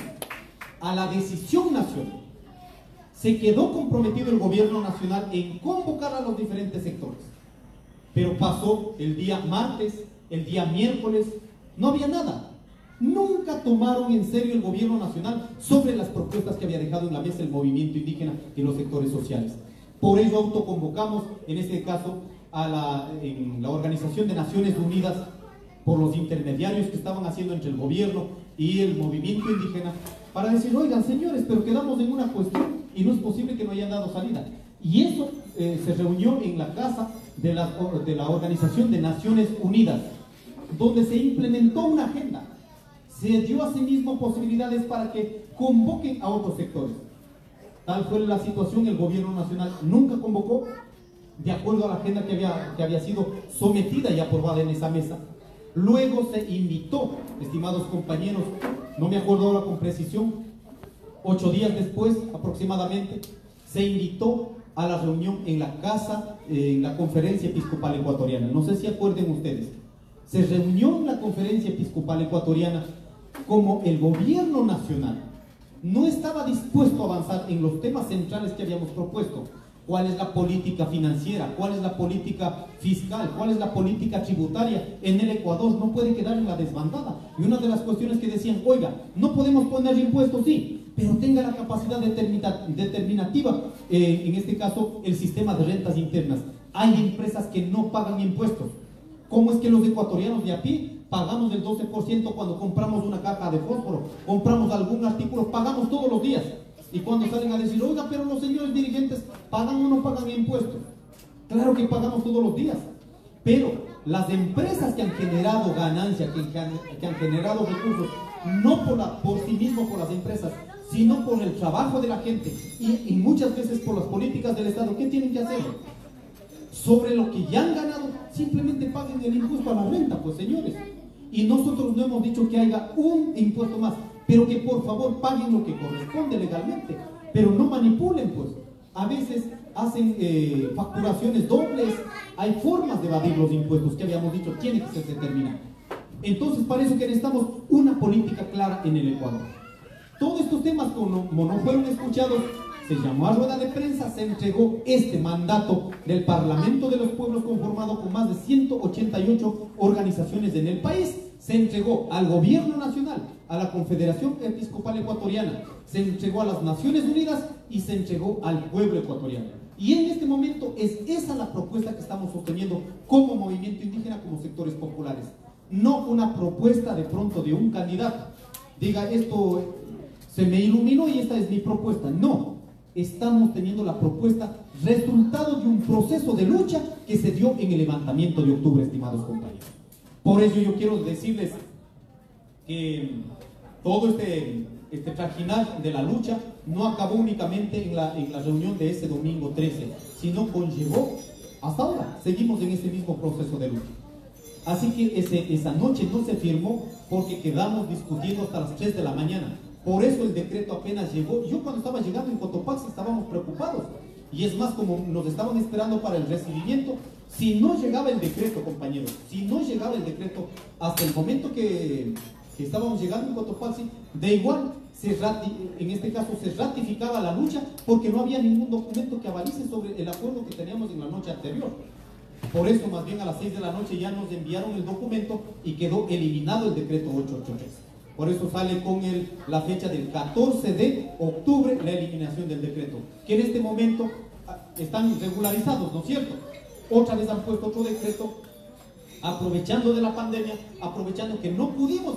a la decisión nacional. Se quedó comprometido el gobierno nacional en convocar a los diferentes sectores, pero pasó el día martes, el día miércoles, no había nada. Nunca tomaron en serio el gobierno nacional sobre las propuestas que había dejado en la mesa el movimiento indígena y los sectores sociales. Por ello autoconvocamos, en este caso, en la Organización de Naciones Unidas, por los intermediarios que estaban haciendo entre el gobierno y el movimiento indígena, para decir, oigan señores, pero quedamos en una cuestión y no es posible que no hayan dado salida. Y eso se reunió en la casa de la Organización de Naciones Unidas, donde se implementó una agenda. Se dio asimismo posibilidades para que convoquen a otros sectores. Tal fue la situación, el gobierno nacional nunca convocó, de acuerdo a la agenda que había sido sometida y aprobada en esa mesa. Luego se invitó, estimados compañeros, no me acuerdo ahora con precisión, 8 días después aproximadamente, se invitó a la reunión en la casa, en la Conferencia Episcopal Ecuatoriana. No sé si acuerden ustedes. Se reunió en la Conferencia Episcopal Ecuatoriana como el gobierno nacional no estaba dispuesto a avanzar en los temas centrales que habíamos propuesto. ¿Cuál es la política financiera? ¿Cuál es la política fiscal? ¿Cuál es la política tributaria en el Ecuador? No puede quedar en la desbandada. Y una de las cuestiones que decían, oiga, no podemos poner impuestos, sí, pero tenga la capacidad determinativa, en este caso, el sistema de rentas internas. Hay empresas que no pagan impuestos. ¿Cómo es que los ecuatorianos de a pie pagamos el 12% cuando compramos una caja de fósforo, compramos algún artículo, pagamos todos los días? Y cuando salen a decir, oiga, pero los señores dirigentes pagan o no pagan impuestos. Claro que pagamos todos los días, pero las empresas que han generado ganancia, que han generado recursos, no por sí mismos, por las empresas, sino por el trabajo de la gente y muchas veces por las políticas del Estado, ¿qué tienen que hacer? Sobre lo que ya han ganado, simplemente paguen el impuesto a la renta, pues señores. Y nosotros no hemos dicho que haya un impuesto más, pero que por favor paguen lo que corresponde legalmente, pero no manipulen, pues. A veces hacen facturaciones dobles, hay formas de evadir los impuestos que habíamos dicho, tiene que ser determinado. Entonces, para eso que necesitamos una política clara en el Ecuador. Todos estos temas, como no fueron escuchados, se llamó a rueda de prensa, se entregó este mandato del Parlamento de los Pueblos, conformado con más de 188 organizaciones en el país. Se entregó al gobierno nacional, a la Confederación Episcopal Ecuatoriana, se entregó a las Naciones Unidas y se entregó al pueblo ecuatoriano. Y en este momento es esa la propuesta que estamos sosteniendo como movimiento indígena, como sectores populares. No una propuesta de pronto de un candidato. Diga, esto se me iluminó y esta es mi propuesta. No, estamos teniendo la propuesta resultado de un proceso de lucha que se dio en el levantamiento de octubre, estimados compañeros. Por ello yo quiero decirles que todo este trajinar de la lucha no acabó únicamente en la reunión de ese domingo 13, sino conllevó hasta ahora. Seguimos en ese mismo proceso de lucha. Así que esa noche no se firmó porque quedamos discutiendo hasta las 3 de la mañana. Por eso el decreto apenas llegó. Yo cuando estaba llegando en Cotopaxi estábamos preocupados. Y es más, como nos estaban esperando para el recibimiento, si no llegaba el decreto, compañeros, si no llegaba el decreto hasta el momento que estábamos llegando en Cotopaxi, de igual, en este caso se ratificaba la lucha porque no había ningún documento que avalice sobre el acuerdo que teníamos en la noche anterior. Por eso, más bien a las 6 de la noche ya nos enviaron el documento y quedó eliminado el decreto 883. Por eso sale con la fecha del 14 de octubre la eliminación del decreto, que en este momento están regularizados, ¿no es cierto? Otra vez han puesto otro decreto, aprovechando de la pandemia, aprovechando que no pudimos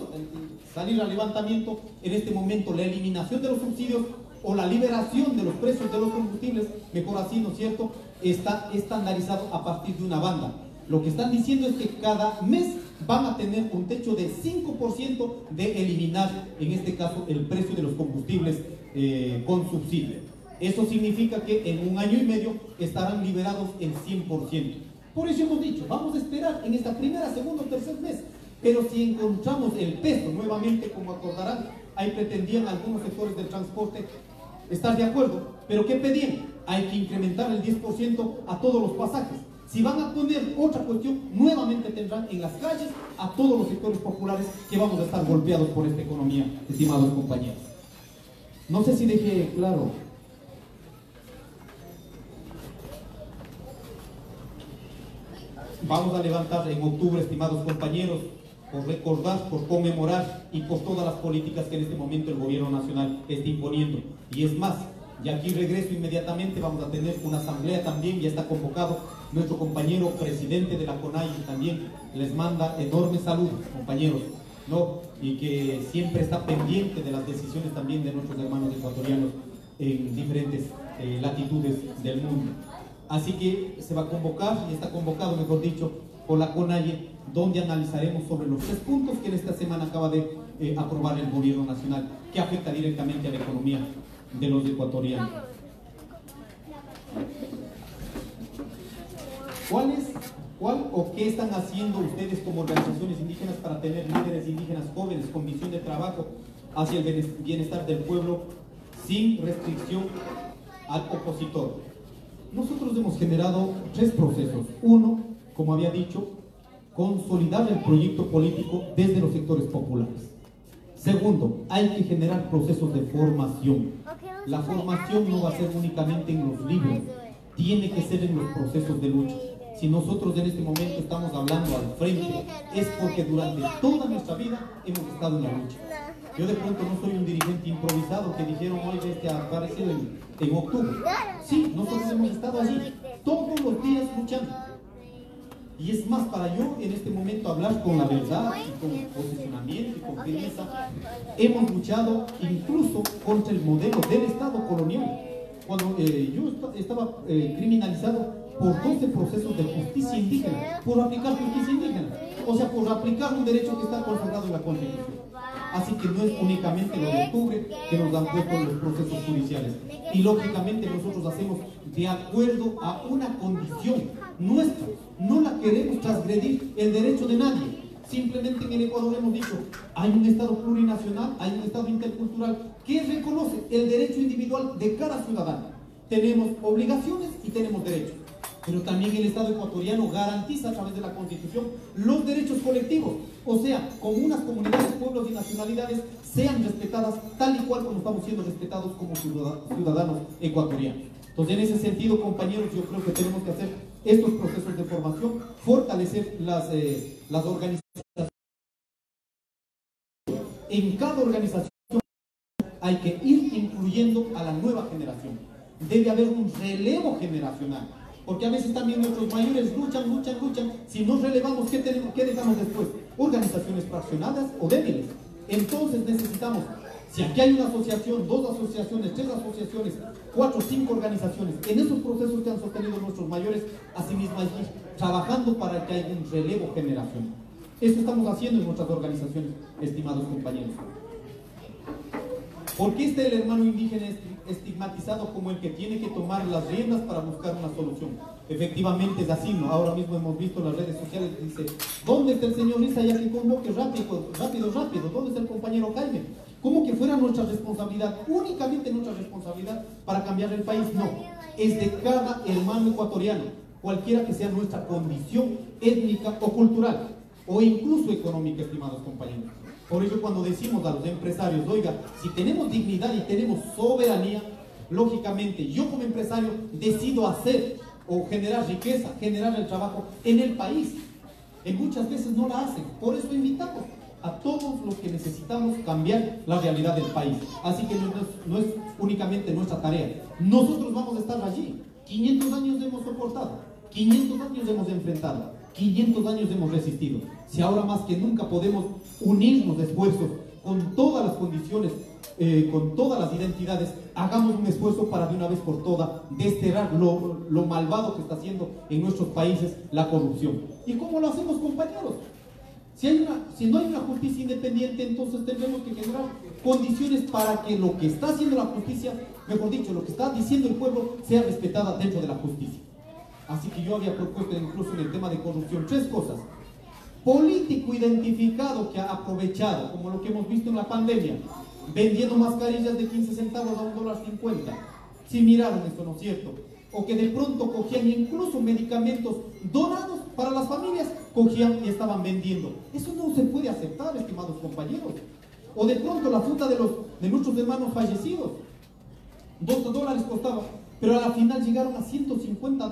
salir al levantamiento. En este momento la eliminación de los subsidios o la liberación de los precios de los combustibles, mejor así, ¿no es cierto?, está estandarizado a partir de una banda. Lo que están diciendo es que cada mes van a tener un techo de 5% de eliminar, en este caso, el precio de los combustibles con subsidio. Eso significa que en un año y medio estarán liberados el 100%. Por eso hemos dicho, vamos a esperar en esta primera, segundo o tercer mes. Pero si encontramos el peso nuevamente, como acordarán, ahí pretendían algunos sectores del transporte estar de acuerdo, pero ¿qué pedían? Hay que incrementar el 10% a todos los pasajes. Si van a poner otra cuestión, nuevamente tendrán en las calles a todos los sectores populares que vamos a estar golpeados por esta economía, estimados compañeros. No sé si dejé claro. Vamos a levantar en octubre, estimados compañeros, por recordar, por conmemorar y por todas las políticas que en este momento el gobierno nacional está imponiendo. Y es más, y aquí regreso inmediatamente, vamos a tener una asamblea también, ya está convocado nuestro compañero presidente de la CONAIE, también les manda enormes saludos, compañeros, ¿no? Y que siempre está pendiente de las decisiones también de nuestros hermanos ecuatorianos en diferentes latitudes del mundo. Así que se va a convocar, y está convocado, mejor dicho, por la CONAIE, donde analizaremos sobre los 3 puntos que en esta semana acaba de aprobar el gobierno nacional, que afecta directamente a la economía de los ecuatorianos. ¿Cuál o qué están haciendo ustedes como organizaciones indígenas para tener líderes indígenas jóvenes con visión de trabajo hacia el bienestar del pueblo sin restricción al opositor? Nosotros hemos generado 3 procesos. Uno, como había dicho, consolidar el proyecto político desde los sectores populares. Segundo, hay que generar procesos de formación. La formación no va a ser únicamente en los libros, tiene que ser en los procesos de lucha. Si nosotros en este momento estamos hablando al frente, es porque durante toda nuestra vida hemos estado en la lucha. Yo de pronto no soy un dirigente improvisado que dijeron hoy que ha aparecido en octubre. Sí, nosotros hemos estado allí todos los días luchando. Y es más, para yo en este momento hablar con la verdad y con posicionamiento y con firmeza, hemos luchado incluso contra el modelo del Estado colonial. Cuando yo estaba criminalizado por 12 procesos de justicia indígena, por aplicar justicia indígena, o sea, por aplicar un derecho que está consagrado en la Constitución. Así que no es únicamente lo de octubre que nos han puesto en los procesos judiciales. Y lógicamente nosotros hacemos de acuerdo a una condición nuestra. No la queremos transgredir el derecho de nadie. Simplemente en el Ecuador hemos dicho, hay un Estado plurinacional, hay un Estado intercultural que reconoce el derecho individual de cada ciudadano. Tenemos obligaciones y tenemos derechos. Pero también el Estado ecuatoriano garantiza a través de la Constitución los derechos colectivos. O sea, como unas comunidades, pueblos y nacionalidades sean respetadas tal y cual como estamos siendo respetados como ciudadanos ecuatorianos. Entonces, en ese sentido, compañeros, yo creo que tenemos que hacer estos procesos de formación, fortalecer las organizaciones. En cada organización hay que ir incluyendo a la nueva generación. debe haber un relevo generacional. Porque a veces también nuestros mayores luchan. Si no relevamos, ¿qué dejamos después? Organizaciones fraccionadas o débiles. Entonces necesitamos, si aquí hay una asociación, 2 asociaciones, 3 asociaciones, 4, 5 organizaciones, en esos procesos que han sostenido nuestros mayores, asimismo hay que ir trabajando para que haya un relevo generacional. Esto estamos haciendo en nuestras organizaciones, estimados compañeros. ¿Por qué está el hermano indígena estigmatizado como el que tiene que tomar las riendas para buscar una solución? Efectivamente es así, ¿no? Ahora mismo hemos visto en las redes sociales que dice, ¿dónde está el señor Isa? Ya que convoque rápido, ¿dónde está el compañero Jaime? Como que fuera nuestra responsabilidad, únicamente nuestra responsabilidad para cambiar el país. No, es de cada hermano ecuatoriano, cualquiera que sea nuestra condición étnica o cultural, o incluso económica, estimados compañeros. Por ello, cuando decimos a los empresarios, oiga, si tenemos dignidad y tenemos soberanía, lógicamente yo como empresario decido hacer o generar riqueza, generar el trabajo en el país. Y muchas veces no la hacen. Por eso invitamos a todos los que necesitamos cambiar la realidad del país. Así que no es únicamente nuestra tarea. Nosotros vamos a estar allí. 500 años hemos soportado, 500 años hemos enfrentado, 500 años hemos resistido. Si ahora más que nunca podemos unirnos de esfuerzos con todas las condiciones, con todas las identidades, hagamos un esfuerzo para de una vez por todas desterrar lo malvado que está haciendo en nuestros países la corrupción. ¿Y cómo lo hacemos, compañeros? Si no hay una justicia independiente, entonces tendremos que generar condiciones para que lo que está haciendo la justicia, mejor dicho, lo que está diciendo el pueblo, sea respetada dentro de la justicia. Así que yo había propuesto incluso en el tema de corrupción 3 cosas. Político identificado que ha aprovechado, como lo que hemos visto en la pandemia, vendiendo mascarillas de 15 centavos a $1.50. Si miraron esto, ¿no es cierto? O que de pronto cogían incluso medicamentos donados para las familias, cogían y estaban vendiendo. Eso no se puede aceptar, estimados compañeros. O de pronto la fruta de nuestros hermanos fallecidos, $2 costaba, pero a la final llegaron a $150.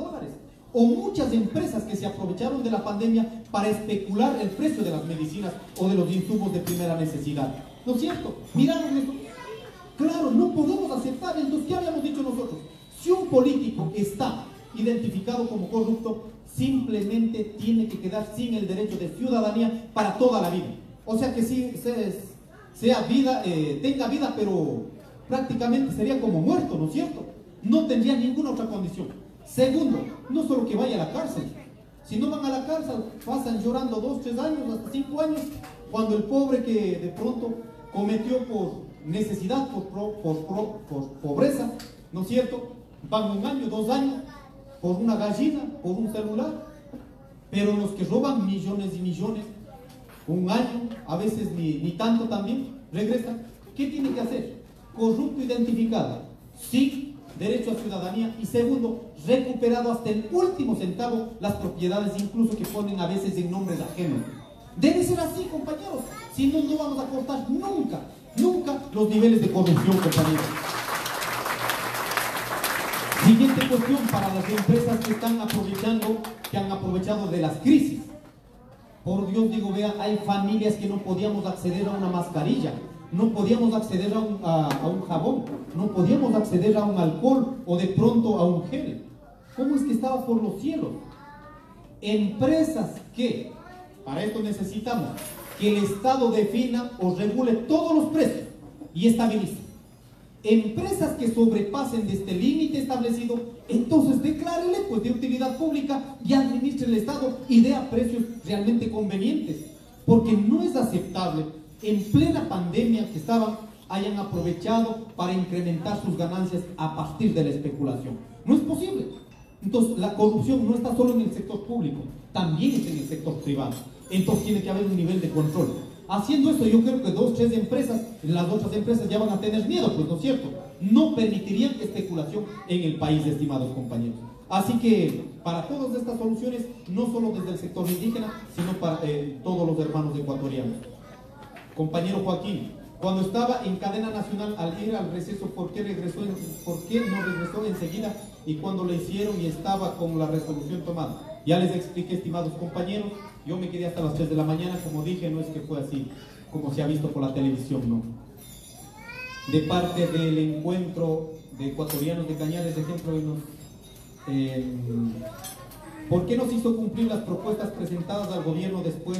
O muchas empresas que se aprovecharon de la pandemia para especular el precio de las medicinas o de los insumos de primera necesidad. ¿No es cierto? ¿Miraron esto? Claro, no podemos aceptar. Entonces, ¿qué habíamos dicho nosotros? Si un político está identificado como corrupto, simplemente tiene que quedar sin el derecho de ciudadanía para toda la vida. O sea que sí, tenga vida, pero prácticamente sería como muerto, ¿no es cierto? No tendría ninguna otra condición. Segundo, no solo que vaya a la cárcel. Si no van a la cárcel, pasan llorando 2, 3 años, hasta 5 años, cuando el pobre que de pronto cometió por necesidad, por pobreza, ¿no es cierto? Van 1 año, 2 años, por una gallina, por un celular. Pero los que roban millones y millones, 1 año, a veces ni tanto también, regresan. ¿Qué tiene que hacer? Corrupto identificado, sí, derecho a ciudadanía, y segundo, recuperado hasta el último centavo las propiedades, incluso que ponen a veces en nombres ajenos. Debe ser así, compañeros. Si no, no vamos a cortar nunca los niveles de corrupción, compañeros. Siguiente cuestión para las empresas que han aprovechado de las crisis. Por Dios, digo, vean, hay familias que no podíamos acceder a una mascarilla, no podíamos acceder a un jabón, no podíamos acceder a un alcohol o de pronto a un gel. ¿Cómo es que estaba por los cielos? Empresas que, para esto necesitamos que el Estado defina o regule todos los precios y estabilice. Empresas que sobrepasen de este límite establecido, entonces declárele pues de utilidad pública y administre el Estado y dé a precios realmente convenientes, porque no es aceptable en plena pandemia que hayan aprovechado para incrementar sus ganancias a partir de la especulación. No es posible. Entonces la corrupción no está solo en el sector público, también está en el sector privado. Entonces tiene que haber un nivel de control. Haciendo esto, yo creo que 2, 3 empresas, las otras empresas ya van a tener miedo, pues no es cierto. No permitirían especulación en el país, estimados compañeros. Así que para todas estas soluciones, no solo desde el sector indígena, sino para todos los hermanos ecuatorianos. Compañero Joaquín, cuando estaba en cadena nacional al ir al receso, ¿por qué no regresó enseguida? Y cuando lo hicieron y estaba con la resolución tomada. Ya les expliqué, estimados compañeros, yo me quedé hasta las 3 de la mañana, como dije, no es que fue así, como se ha visto por la televisión, no. de parte del encuentro de ecuatorianos de Cañares, de ejemplo, ¿por qué no se hizo cumplir las propuestas presentadas al gobierno después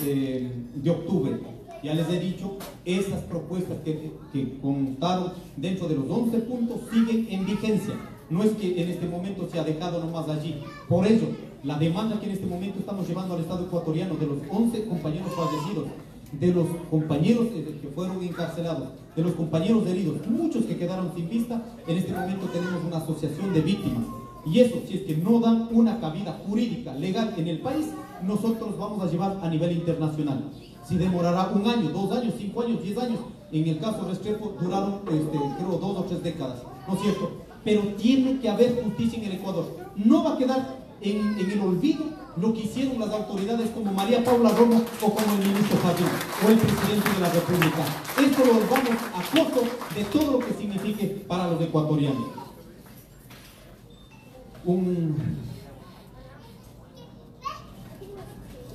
de octubre? Ya les he dicho, esas propuestas que contaron dentro de los 11 puntos siguen en vigencia. No es que en este momento se ha dejado nomás allí. Por ello, la demanda que en este momento estamos llevando al Estado ecuatoriano de los 11 compañeros fallecidos, de los compañeros que fueron encarcelados, de los compañeros heridos, muchos que quedaron sin vista, en este momento tenemos una asociación de víctimas. Y eso, si es que no dan una cabida jurídica, legal en el país, nosotros vamos a llevar a nivel internacional. Si demorará 1 año, 2 años, 5 años, 10 años, en el caso Restrepo duraron, creo, 2 o 3 décadas, ¿no es cierto? Pero tiene que haber justicia en el Ecuador. No va a quedar en el olvido lo que hicieron las autoridades como María Paula Romo o como el ministro Fabio o el presidente de la República. Esto lo vamos a costo de todo lo que signifique para los ecuatorianos.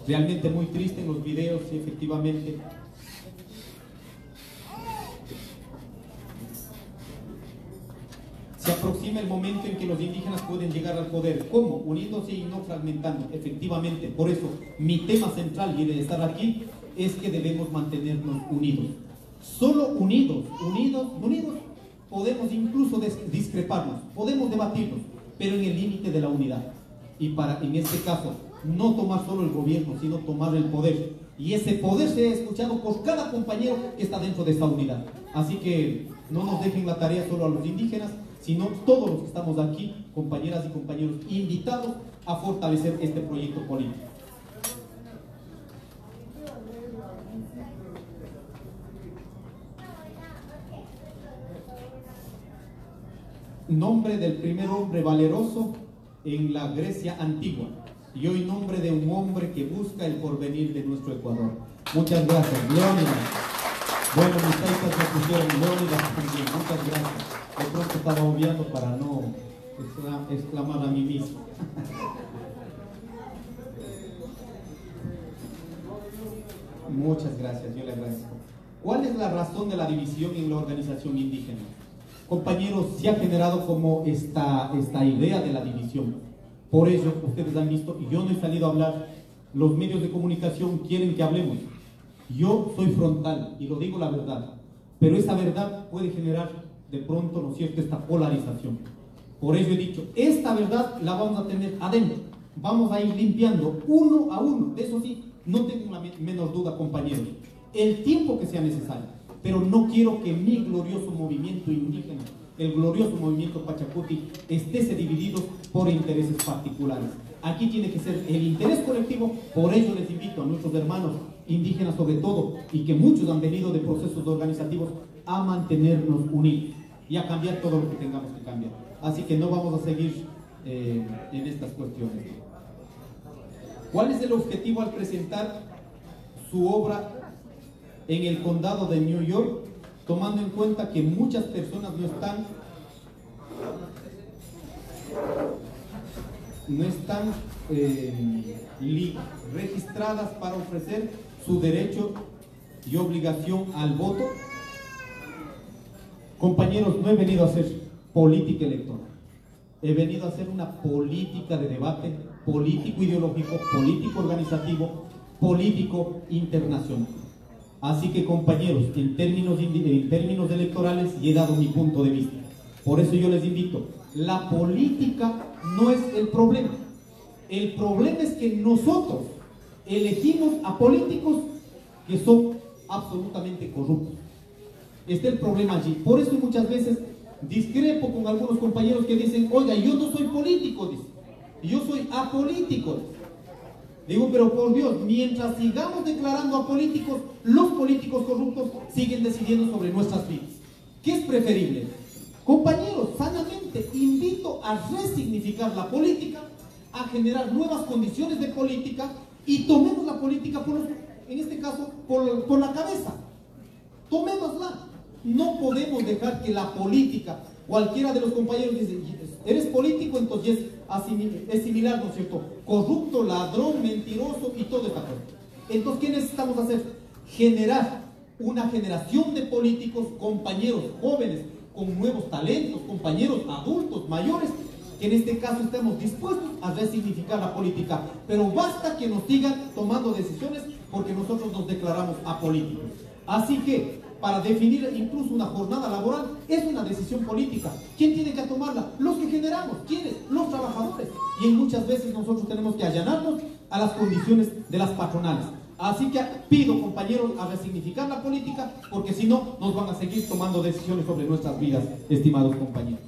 Realmente muy triste en los videos, y efectivamente se aproxima el momento en que los indígenas pueden llegar al poder. ¿Cómo? Uniéndose y no fragmentando. Efectivamente, por eso mi tema central y de estar aquí es que debemos mantenernos unidos. Solo unidos podemos incluso discreparnos, podemos debatirnos, pero en el límite de la unidad. Y para, en este caso, no tomar solo el gobierno, sino tomar el poder. Y ese poder sea escuchado por cada compañero que está dentro de esta unidad. Así que no nos dejen la tarea solo a los indígenas, sino todos los que estamos aquí, compañeras y compañeros, invitados a fortalecer este proyecto político. Nombre del primer hombre valeroso en la Grecia antigua, y hoy nombre de un hombre que busca el porvenir de nuestro Ecuador. Muchas gracias, Leónidas. Bueno, mis taicas me pusieron Leónidas también, muchas gracias. De pronto estaba obviando para no exclamar a mí mismo. Muchas gracias, yo le agradezco. ¿Cuál es la razón de la división en la organización indígena? Compañeros, se ha generado como esta idea de la división. Por ello, ustedes han visto, y yo no he salido a hablar, los medios de comunicación quieren que hablemos. Yo soy frontal y lo digo la verdad, pero esa verdad puede generar de pronto, ¿no es cierto?, esta polarización. Por ello he dicho, esta verdad la vamos a tener adentro. Vamos a ir limpiando uno a uno. De eso sí, no tengo la menor duda, compañeros. El tiempo que sea necesario. Pero no quiero que mi glorioso movimiento indígena, el glorioso movimiento Pachacuti, esté dividido por intereses particulares. Aquí tiene que ser el interés colectivo. Por ello les invito a nuestros hermanos indígenas sobre todo, y que muchos han venido de procesos organizativos, a mantenernos unidos y a cambiar todo lo que tengamos que cambiar. Así que no vamos a seguir en estas cuestiones. ¿Cuál es el objetivo al presentar su obra en el condado de New York, tomando en cuenta que muchas personas no están registradas para ofrecer su derecho y obligación al voto? Compañeros, no he venido a hacer política electoral, he venido a hacer una política de debate, político ideológico, político organizativo, político internacional. Así que, compañeros, en términos electorales, he dado mi punto de vista. Por eso yo les invito, la política no es el problema. El problema es que nosotros elegimos a políticos que son absolutamente corruptos. Este es el problema allí. Por eso muchas veces discrepo con algunos compañeros que dicen, oiga, yo no soy político, dice, yo soy apolítico. Digo, pero por Dios, mientras sigamos declarando a políticos, los políticos corruptos siguen decidiendo sobre nuestras vidas. ¿Qué es preferible? Compañeros, sanamente invito a resignificar la política, a generar nuevas condiciones de política, y tomemos la política, en este caso, por la cabeza. Tomémosla. No podemos dejar que la política, cualquiera de los compañeros dice, eres político, entonces es similar, ¿no es cierto? Corrupto, ladrón, mentiroso y todo esta cosa. Entonces, ¿qué necesitamos hacer? Generar una generación de políticos, compañeros jóvenes, con nuevos talentos, compañeros adultos, mayores, que en este caso estamos dispuestos a resignificar la política. Pero basta que nos sigan tomando decisiones, porque nosotros nos declaramos apolíticos. Así que, para definir incluso una jornada laboral, es una decisión política. ¿Quién tiene que tomarla? Los que generamos. ¿Quiénes? Los trabajadores. Y muchas veces nosotros tenemos que allanarnos a las condiciones de las patronales. Así que pido, compañeros, a resignificar la política, porque si no, nos van a seguir tomando decisiones sobre nuestras vidas, estimados compañeros.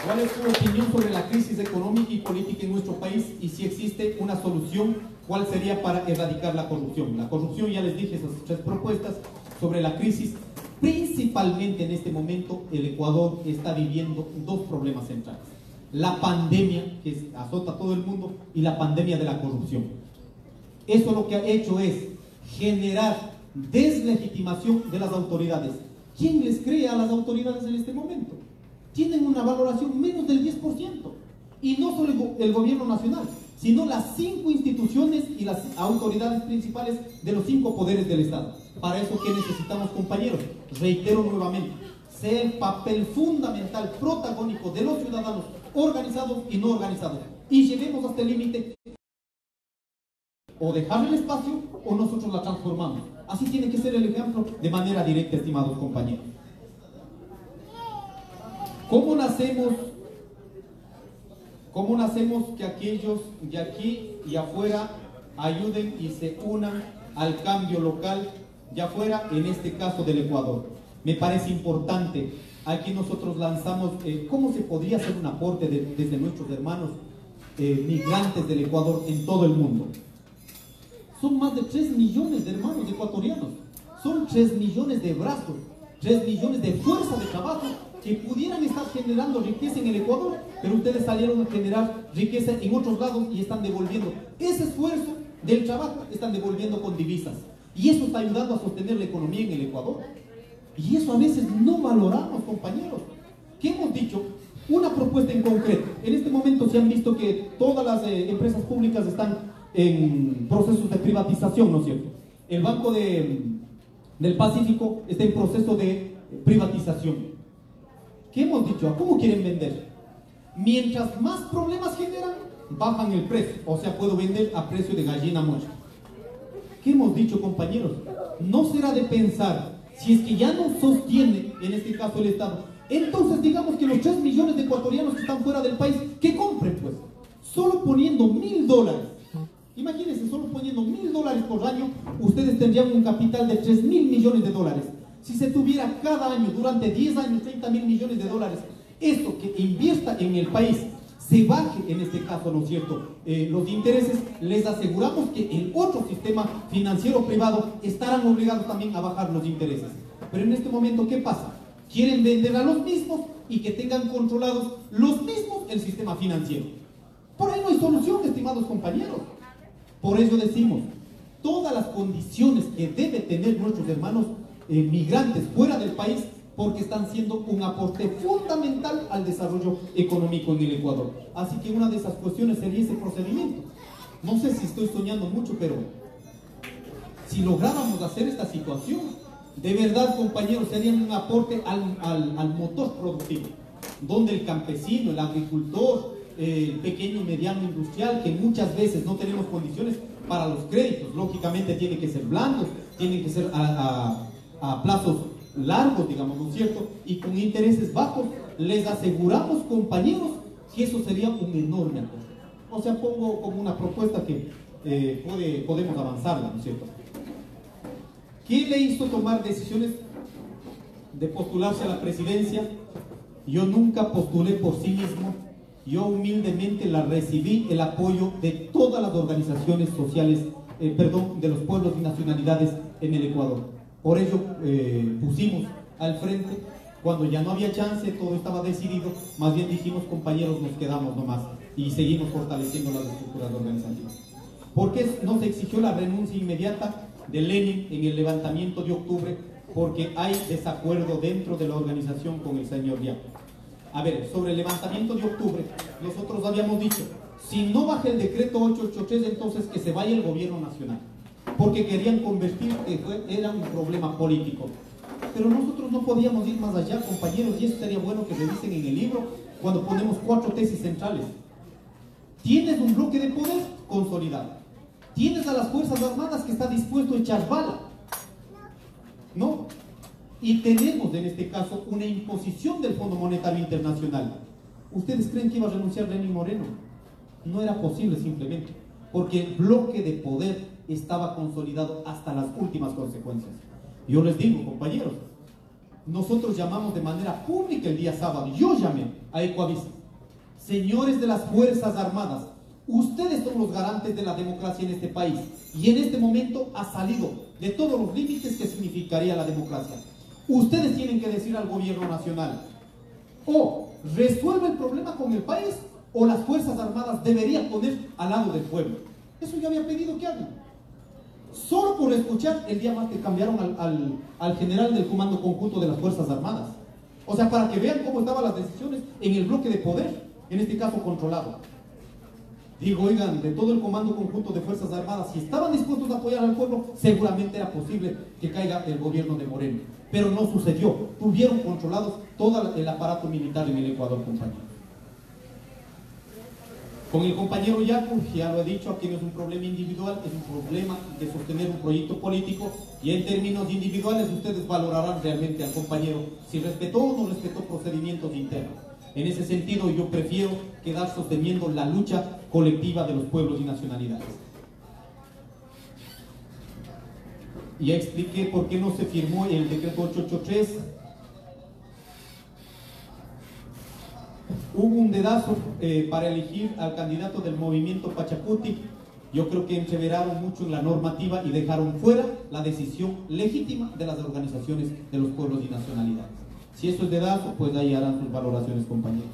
¿Cuál es su opinión sobre la crisis económica y política en nuestro país? Y si existe una solución, ¿cuál sería para erradicar la corrupción? La corrupción, ya les dije esas 3 propuestas. Sobre la crisis, principalmente en este momento, el Ecuador está viviendo 2 problemas centrales. La pandemia, que azota a todo el mundo, y la pandemia de la corrupción. Eso lo que ha hecho es generar deslegitimación de las autoridades. ¿Quién les cree a las autoridades en este momento? Tienen una valoración menos del 10%. Y no solo el gobierno nacional, sino las 5 instituciones y las autoridades principales de los 5 poderes del Estado. Para eso, ¿qué necesitamos, compañeros? Reitero nuevamente, sea el papel fundamental, protagónico de los ciudadanos organizados y no organizados. Y lleguemos hasta el límite, o dejar el espacio o nosotros la transformamos. Así tiene que ser el ejemplo de manera directa, estimados compañeros. ¿Cómo nacemos que aquellos de aquí y afuera ayuden y se unan al cambio local, ya fuera en este caso del Ecuador? Me parece importante. Aquí nosotros lanzamos cómo se podría hacer un aporte desde nuestros hermanos migrantes del Ecuador en todo el mundo. Son más de 3 millones de hermanos ecuatorianos, son 3 millones de brazos, 3 millones de fuerza de trabajo que pudieran estar generando riqueza en el Ecuador, pero ustedes salieron a generar riqueza en otros lados y están devolviendo ese esfuerzo del trabajo, están devolviendo con divisas, y eso está ayudando a sostener la economía en el Ecuador. Y eso a veces no valoramos, compañeros. ¿Qué hemos dicho? Una propuesta en concreto. En este momento se han visto que todas las empresas públicas están en procesos de privatización, ¿no es cierto? El Banco del Pacífico está en proceso de privatización. ¿Qué hemos dicho? ¿A cómo quieren vender? Mientras más problemas generan, bajan el precio. O sea, puedo vender a precio de gallina muerta. ¿Qué hemos dicho, compañeros? No será de pensar, si es que ya no sostiene, en este caso el Estado, entonces digamos que los 3 millones de ecuatorianos que están fuera del país, que compren pues, solo poniendo $1000. Imagínense, solo poniendo $1000 por año, ustedes tendrían un capital de 3.000 millones de dólares. Si se tuviera cada año, durante 10 años, 30.000 millones de dólares, esto que invierta en el país, se baje en este caso, ¿no es cierto?, los intereses, les aseguramos que el otro sistema financiero privado estarán obligados también a bajar los intereses. Pero en este momento, ¿qué pasa? Quieren vender a los mismos y que tengan controlados los mismos el sistema financiero. Por ahí no hay solución, estimados compañeros. Por eso decimos, todas las condiciones que deben tener nuestros hermanos migrantes fuera del país, porque están siendo un aporte fundamental al desarrollo económico en el Ecuador. Así que una de esas cuestiones sería ese procedimiento. No sé si estoy soñando mucho, pero si lográramos hacer esta situación, de verdad, compañeros, sería un aporte al motor productivo, donde el campesino, el agricultor, el pequeño y mediano industrial, que muchas veces no tenemos condiciones para los créditos, lógicamente tienen que ser blandos, tienen que ser a plazos largos, digamos, ¿no es cierto?, y con intereses bajos, les aseguramos, compañeros, que eso sería un enorme aporte. O sea, pongo como una propuesta que podemos avanzarla, ¿no es cierto? ¿Qué le hizo tomar decisiones de postularse a la presidencia? Yo nunca postulé por sí mismo. Yo humildemente recibí el apoyo de todas las organizaciones sociales, de los pueblos y nacionalidades en el Ecuador. Por ello pusimos al frente, cuando ya no había chance, todo estaba decidido, más bien dijimos, compañeros, nos quedamos nomás y seguimos fortaleciendo las estructuras organizativas. ¿Por qué no se exigió la renuncia inmediata de Lenin en el levantamiento de octubre? Porque hay desacuerdo dentro de la organización con el señor Diaco. A ver, sobre el levantamiento de octubre, nosotros habíamos dicho, Si no baja el decreto 883, entonces que se vaya el gobierno nacional, porque querían convertir, era un problema político. Pero nosotros no podíamos ir más allá, compañeros, y eso sería bueno que revisen en el libro cuando ponemos 4 tesis centrales. Tienes un bloque de poder consolidado, tienes a las Fuerzas Armadas que está dispuesto a echar bala, ¿no? Y tenemos en este caso una imposición del Fondo Monetario Internacional. ¿Ustedes creen que iba a renunciar Lenín Moreno? No era posible simplemente, porque el bloque de poder estaba consolidado hasta las últimas consecuencias. Yo les digo, compañeros, nosotros llamamos de manera pública el día sábado, yo llamé a Ecoavisa. Señores de las Fuerzas Armadas, ustedes son los garantes de la democracia en este país, y en este momento ha salido de todos los límites que significaría la democracia. Ustedes tienen que decir al gobierno nacional, o resuelve el problema con el país, o las Fuerzas Armadas deberían poner al lado del pueblo. Eso yo había pedido que hagan. Solo por escuchar, el día más que cambiaron al general del Comando Conjunto de las Fuerzas Armadas. O sea, para que vean cómo estaban las decisiones en el bloque de poder, en este caso controlado. Digo, oigan, de todo el Comando Conjunto de Fuerzas Armadas, si estaban dispuestos a apoyar al pueblo, seguramente era posible que caiga el gobierno de Moreno. Pero no sucedió. Tuvieron controlados todo el aparato militar en el Ecuador, compañeros. Con el compañero Yacu, ya lo he dicho, aquí no es un problema individual, es un problema de sostener un proyecto político, y en términos individuales ustedes valorarán realmente al compañero si respetó o no respetó procedimientos internos. En ese sentido, yo prefiero quedar sosteniendo la lucha colectiva de los pueblos y nacionalidades. Ya expliqué por qué no se firmó el decreto 883. Hubo un dedazo para elegir al candidato del movimiento Pachacuti. Yo creo que entreveraron mucho en la normativa y dejaron fuera la decisión legítima de las organizaciones de los pueblos y nacionalidades. Si eso es dedazo, pues ahí harán sus valoraciones, compañeros.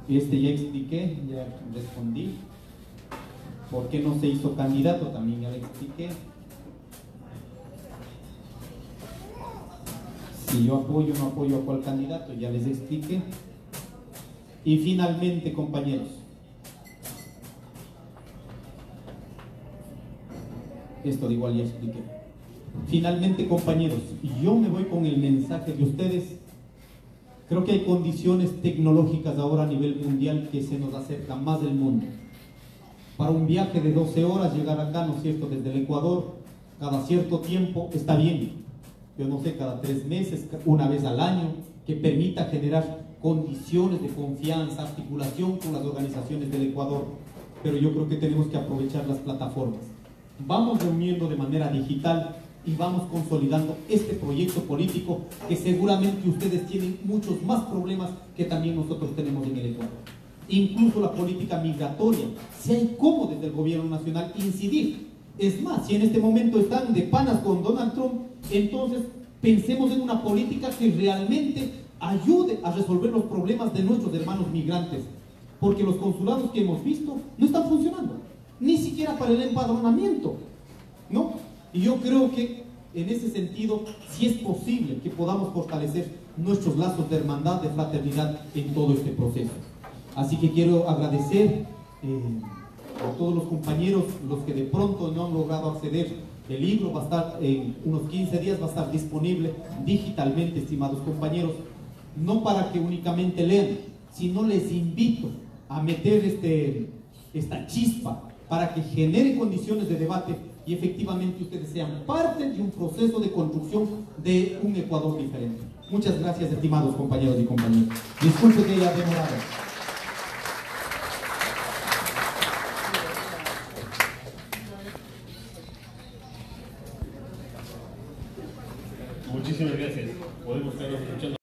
Ya expliqué, ya respondí. ¿Por qué no se hizo candidato? También ya le expliqué. Si yo apoyo o no apoyo a cuál candidato, ya les expliqué. Y finalmente, compañeros, esto de igual ya expliqué. Finalmente, compañeros, yo me voy con el mensaje de ustedes. Creo que hay condiciones tecnológicas ahora a nivel mundial que se nos acercan más del mundo. Para un viaje de 12 horas llegar acá, ¿no es cierto?, desde el Ecuador, cada cierto tiempo está bien. Yo no sé, cada 3 meses, una vez al año, que permita generar condiciones de confianza, articulación con las organizaciones del Ecuador. Pero yo creo que tenemos que aprovechar las plataformas. Vamos reuniendo de manera digital y vamos consolidando este proyecto político que seguramente ustedes tienen muchos más problemas que también nosotros tenemos en el Ecuador. Incluso la política migratoria, si hay cómo desde el gobierno nacional incidir. Es más, si en este momento están de panas con Donald Trump, entonces pensemos en una política que realmente ayude a resolver los problemas de nuestros hermanos migrantes, porque los consulados que hemos visto no están funcionando, ni siquiera para el empadronamiento, ¿no? Y yo creo que en ese sentido sí es posible que podamos fortalecer nuestros lazos de hermandad, de fraternidad en todo este proceso. Así que quiero agradecer a todos los compañeros, los que de pronto no han logrado acceder. El libro va a estar en unos 15 días, va a estar disponible digitalmente, estimados compañeros, no para que únicamente lean, sino les invito a meter esta chispa para que genere condiciones de debate y efectivamente ustedes sean parte de un proceso de construcción de un Ecuador diferente. Muchas gracias, estimados compañeros y compañeras. Disculpe que haya demorado. Muchísimas gracias. Podemos estar escuchando.